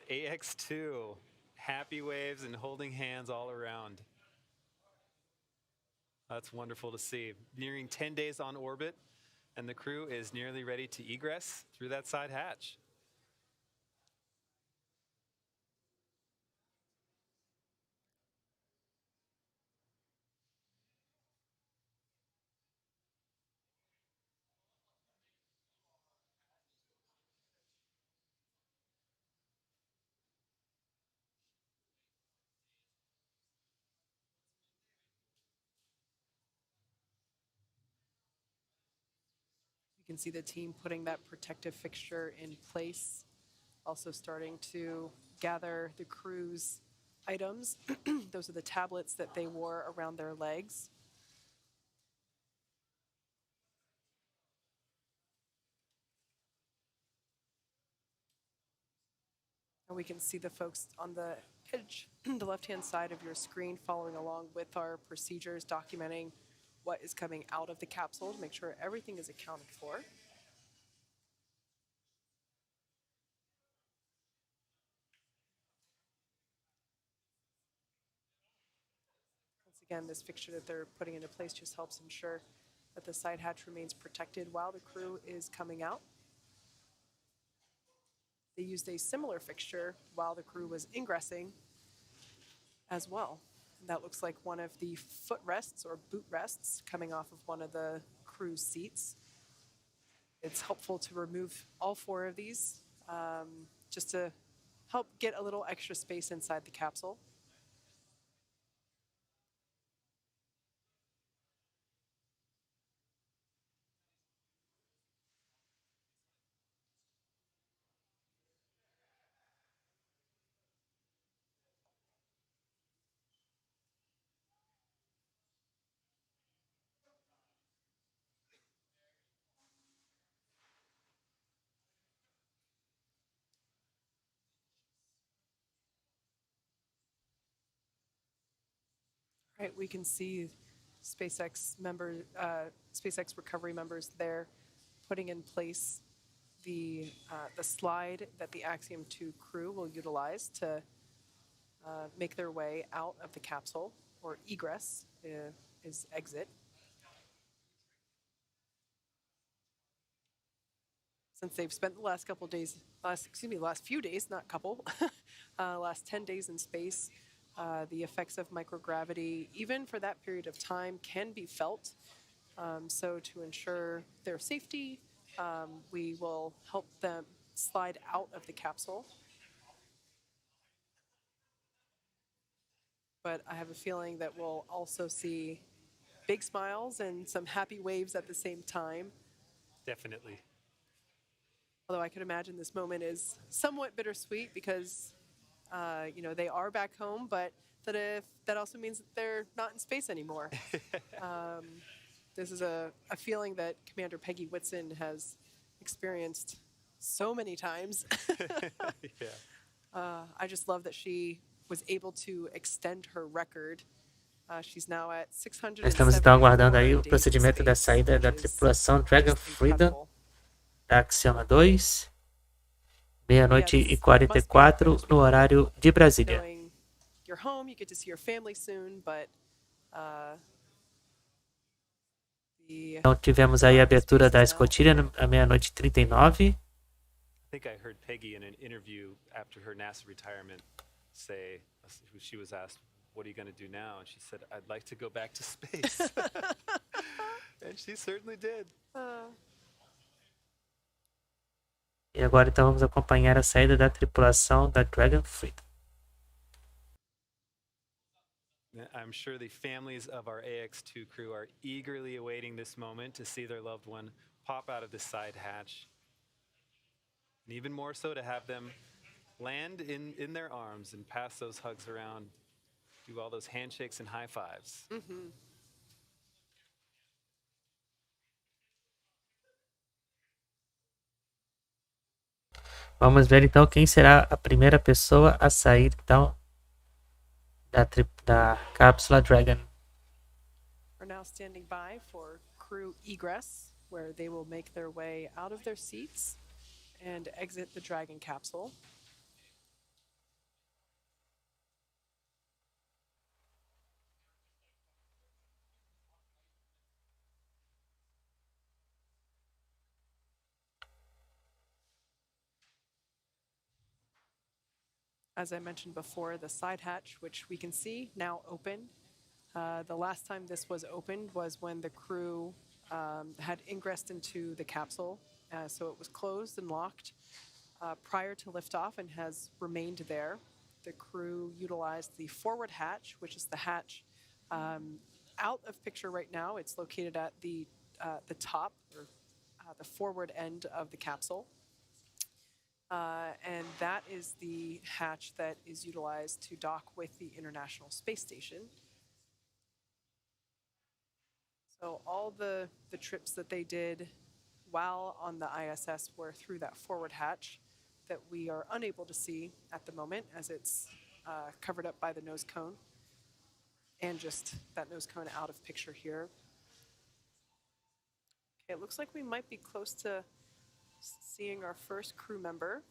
AX2, happy waves and holding hands all around. That's wonderful to see. Nearing 10 days on orbit, and the crew is nearly ready to egress through that side hatch. You can see the team putting that protective fixture in place, also starting to gather the crew's items. Those are the tablets that they wore around their legs. And we can see the folks on the edge, the left-hand side of your screen, following along with our procedures, documenting what is coming out of the capsule to make sure everything is accounted for. Once again, this fixture that they're putting into place just helps ensure that the side hatch remains protected while the crew is coming out. They used a similar fixture while the crew was ingressing as well. And that looks like one of the footrests or boot rests coming off of one of the crew's seats. It's helpful to remove all four of these just to help get a little extra space inside the capsule. Right, we can see SpaceX recovery members there putting in place the slide that the Axiom-2 crew will utilize to make their way out of the capsule, or egress is exit. Since they've spent the last last few days, not couple, last 10 days in space, the effects of microgravity, even for that period of time, can be felt. So to ensure their safety, we will help them slide out of the capsule. But I have a feeling that we'll also see big smiles and some happy waves at the same time. Definitely. Although I could imagine this moment is somewhat bittersweet because they are back home, but that also means that they're not in space anymore. This is a feeling that Commander Peggy Whitson has experienced so many times. Yeah. I just love that she was able to extend her record. She's now at 674 Estamos então aguardando aí o days in procedimento da space, saída da which is tripulação Dragon just Freedom incredible. da Axiom-2, meia-noite Yeah, e this 44 must be no horário de Brasília. knowing you're home, you get to see your family soon, but Então tivemos aí a abertura da escotilha à meia-noite e 39. I think I heard Peggy in an interview after her NASA retirement say, she was asked, what are you going to do now? And she said, I'd like to go back to space. And she certainly did. E agora então vamos acompanhar a saída da tripulação da Dragon Freedom. I'm sure the families of our AX2 crew are eagerly awaiting this moment to see their loved one pop out of the side hatch. And even more so to have them land in their arms and pass those hugs around, do all those handshakes and high fives. Mm-hmm. Vamos ver então quem será a primeira pessoa a sair então da cápsula Dragon. We're now standing by for crew egress, where they will make their way out of their seats and exit the Dragon capsule. As I mentioned before, the side hatch, which we can see now open. The last time this was opened was when the crew had ingressed into the capsule. So it was closed and locked prior to liftoff and has remained there. The crew utilized the forward hatch, which is the hatch out of picture right now. It's located at the top, or the forward end of the capsule. And that is the hatch that is utilized to dock with the International Space Station. So all the trips that they did while on the ISS were through that forward hatch that we are unable to see at the moment, as it's covered up by the nose cone, and just that nose cone out of picture here. Okay, it looks like we might be close to seeing our first crew member.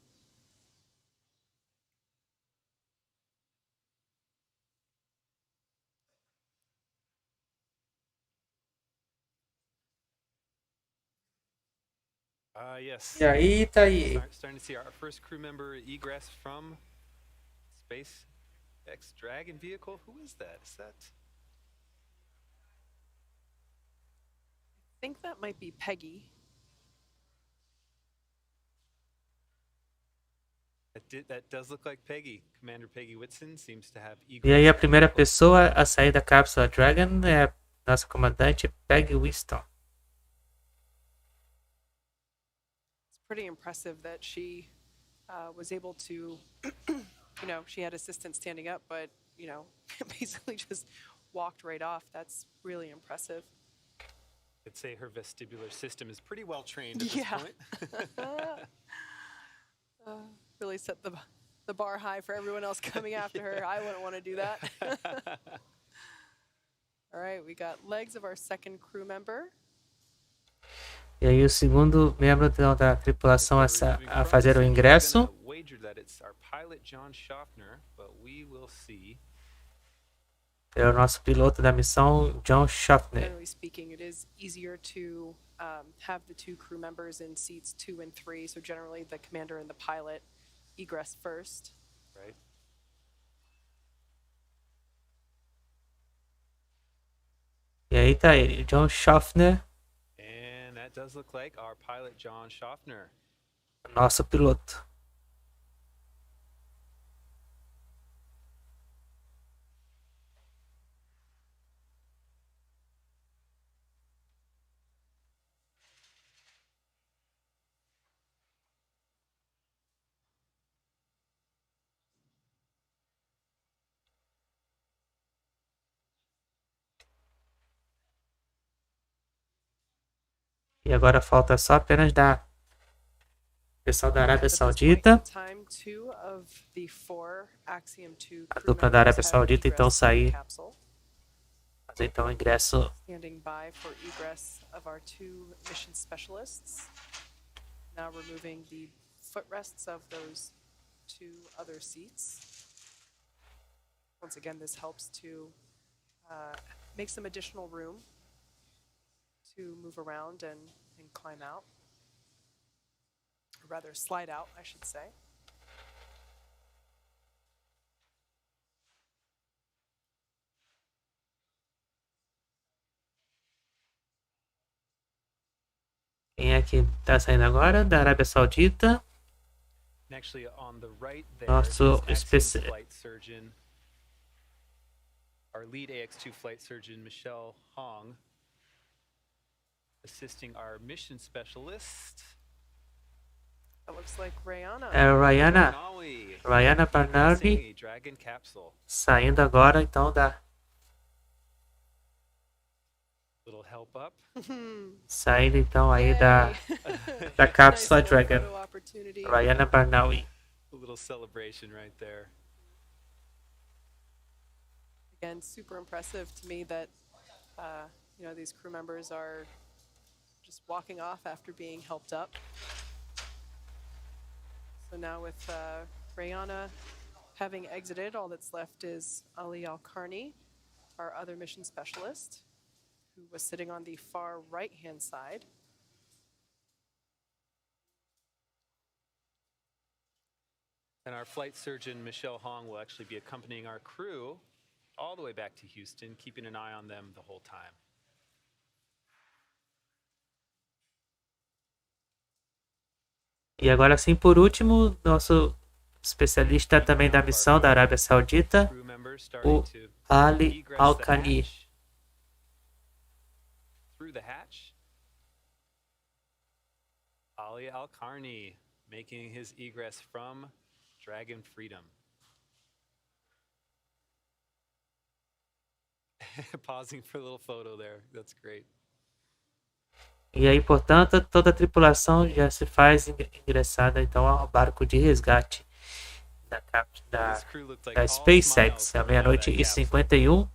Yes. E aí, tá aí. Starting to see our first crew member egress from SpaceX Dragon vehicle. Who is that? Is that? I think that might be Peggy. That does look like Peggy. Commander Peggy Whitson seems to have E aí a egress. primeira pessoa a sair da cápsula Dragon é a nossa comandante Peggy Whitson. It's pretty impressive that she was able to, she had assistants standing up, but, basically just walked right off. That's really impressive. I'd say her vestibular system is pretty well trained at this point. Really set the bar high for everyone else coming after her. I wouldn't want to do that. All right, we got legs of our second crew member. E aí o segundo membro da tripulação a fazer o ingresso. Wager that it's our pilot John Shoffner, but we will see. É o nosso piloto da missão, John Shoffner. Generally speaking, it is easier to have the two crew members in seats 2 and 3. So generally, the commander and the pilot egress first. Right. E aí tá ele, John Shoffner, And that does look like our pilot John Shoffner. nosso piloto. E agora falta só apenas dar Pessoal da Arábia At this point Saudita. in time, 2 of the 4 Axiom-2 A crew dupla da Arábia members have Saudita então egressed from the sair, capsule. fazer então o ingresso Standing by for egress of our 2 mission specialists. Now removing the footrests of those 2 other seats. Once again, this helps to make some additional room to move around and climb out. Or rather, slide out, I should say. Quem é que está saindo agora? Da Arábia Saudita. And actually, on the right there, Nosso is Axiom especi- flight surgeon, our lead AX2 flight surgeon, Michelle Hong, assisting our mission specialist, That looks like Rayyanah. É o Rayyanah Barnawi, Barnawi passing a Dragon capsule. saindo agora então da Little help up. saindo então aí da cápsula Nice little Dragon. photo opportunity. Rayyanah Barnawi. A little celebration right there. Again, super impressive to me that these crew members are just walking off after being helped up. So now with Rayyanah having exited, all that's left is Alqarni, our other mission specialist, who was sitting on the far right-hand side. And our flight surgeon, Michelle Hong, will actually be accompanying our crew all the way back to Houston, keeping an eye on them the whole time. E agora sim, por último, nosso especialista também da missão da Arábia Saudita, Crew members o starting to Ali egress the Alqarni. hatch. Through the hatch. Ali Alqarni making his egress from Dragon Freedom. Pausing for a little photo there. That's great. E aí, portanto, toda a tripulação já se faz ingressada então ao barco de resgate This crew looked like da all SpaceX, smiles à coming out of meia-noite that e capsule. 51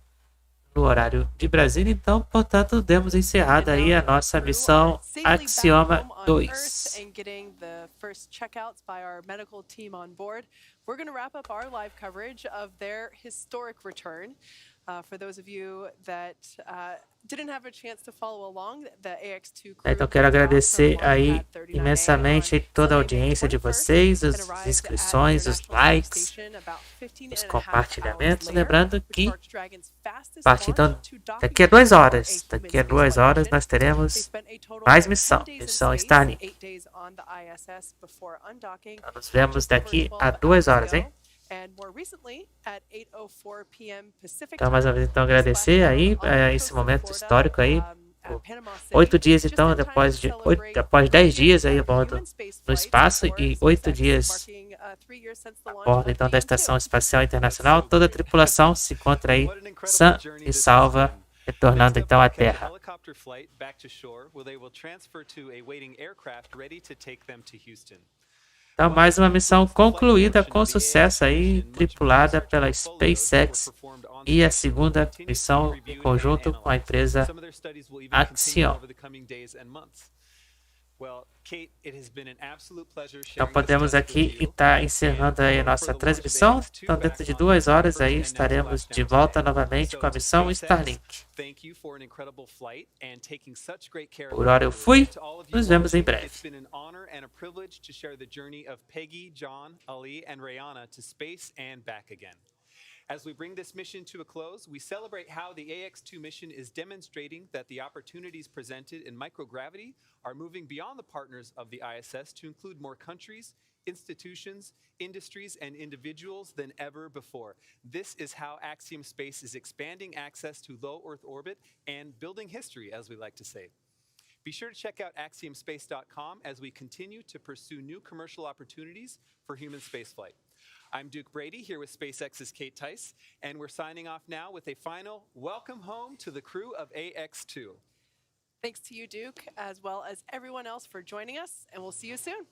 no horário de Brasília. Então, portanto, demos encerrada aí a nossa missão Axiom-2. And getting the first checkouts by our medical team on board. We're going to wrap up our live coverage of their historic return. For those of you that didn't have a chance to follow along, the AX2 crew Então, quero agradecer aí at 39A imensamente on toda a Sunday, May audiência de 21st, vocês, and as arrived at inscrições, os International Space likes, Station about 15 os and a half compartilhamentos. hours later, Lembrando which que marked Dragon's fastest a partir então, launch to dock daqui a again 2 for horas, a human daqui a spaceflight 2 horas mission. nós They teremos spent a total mais of missão, 10 days in missão space, Starlink. 8 days on the ISS before undocking. Então, nos vemos Just over daqui 12 a 2 horas, hours hein? ago. And more recently, at 8:04 p.m. Pacific Então, mais uma vez, então, time, agradecer aí Splashdown on esse the momento coast of histórico aí. Florida, at Panama City, 8 dias, just então, in time depois to de celebrate após 10 dias aí a of bordo human space no flights espaço for e 8 SpaceX, dias marking, 3 years since the a launch bordo of então the da M2. Estação Espacial Internacional. Toda a tripulação se encontra aí What an incredible sã journey e this salva, has been. retornando Next up, então à we'll catch a Terra. helicopter flight back to shore, where they will transfer to a waiting aircraft ready to take them to Houston. Então, mais uma missão concluída com sucesso aí, tripulada pela SpaceX, e a segunda missão em conjunto com a empresa Some of their studies will even continue Axiom. over the coming days and months. Well, Kate, it has been an absolute pleasure Então sharing podemos this task aqui with you. estar encerrando aí a nossa transmissão. Então dentro de 2 horas aí estaremos de volta novamente com a missão Starlink. Thank you for an incredible flight and taking such great care Por hora eu fui. To all of you Nos vemos em watching, breve. It's been an honor and a privilege to share the journey of Peggy, John, Ali, and Rayyanah to space and back again. As we bring this mission to a close, we celebrate how the AX2 mission is demonstrating that the opportunities presented in microgravity are moving beyond the partners of the ISS to include more countries, institutions, industries, and individuals than ever before. This is how Axiom Space is expanding access to low Earth orbit and building history, as we like to say. Be sure to check out axiomspace.com as we continue to pursue new commercial opportunities for human spaceflight. I'm Duke Brady here with SpaceX's Kate Tice, and we're signing off now with a final welcome home to the crew of AX2. Thanks to you, Duke, as well as everyone else for joining us, and we'll see you soon.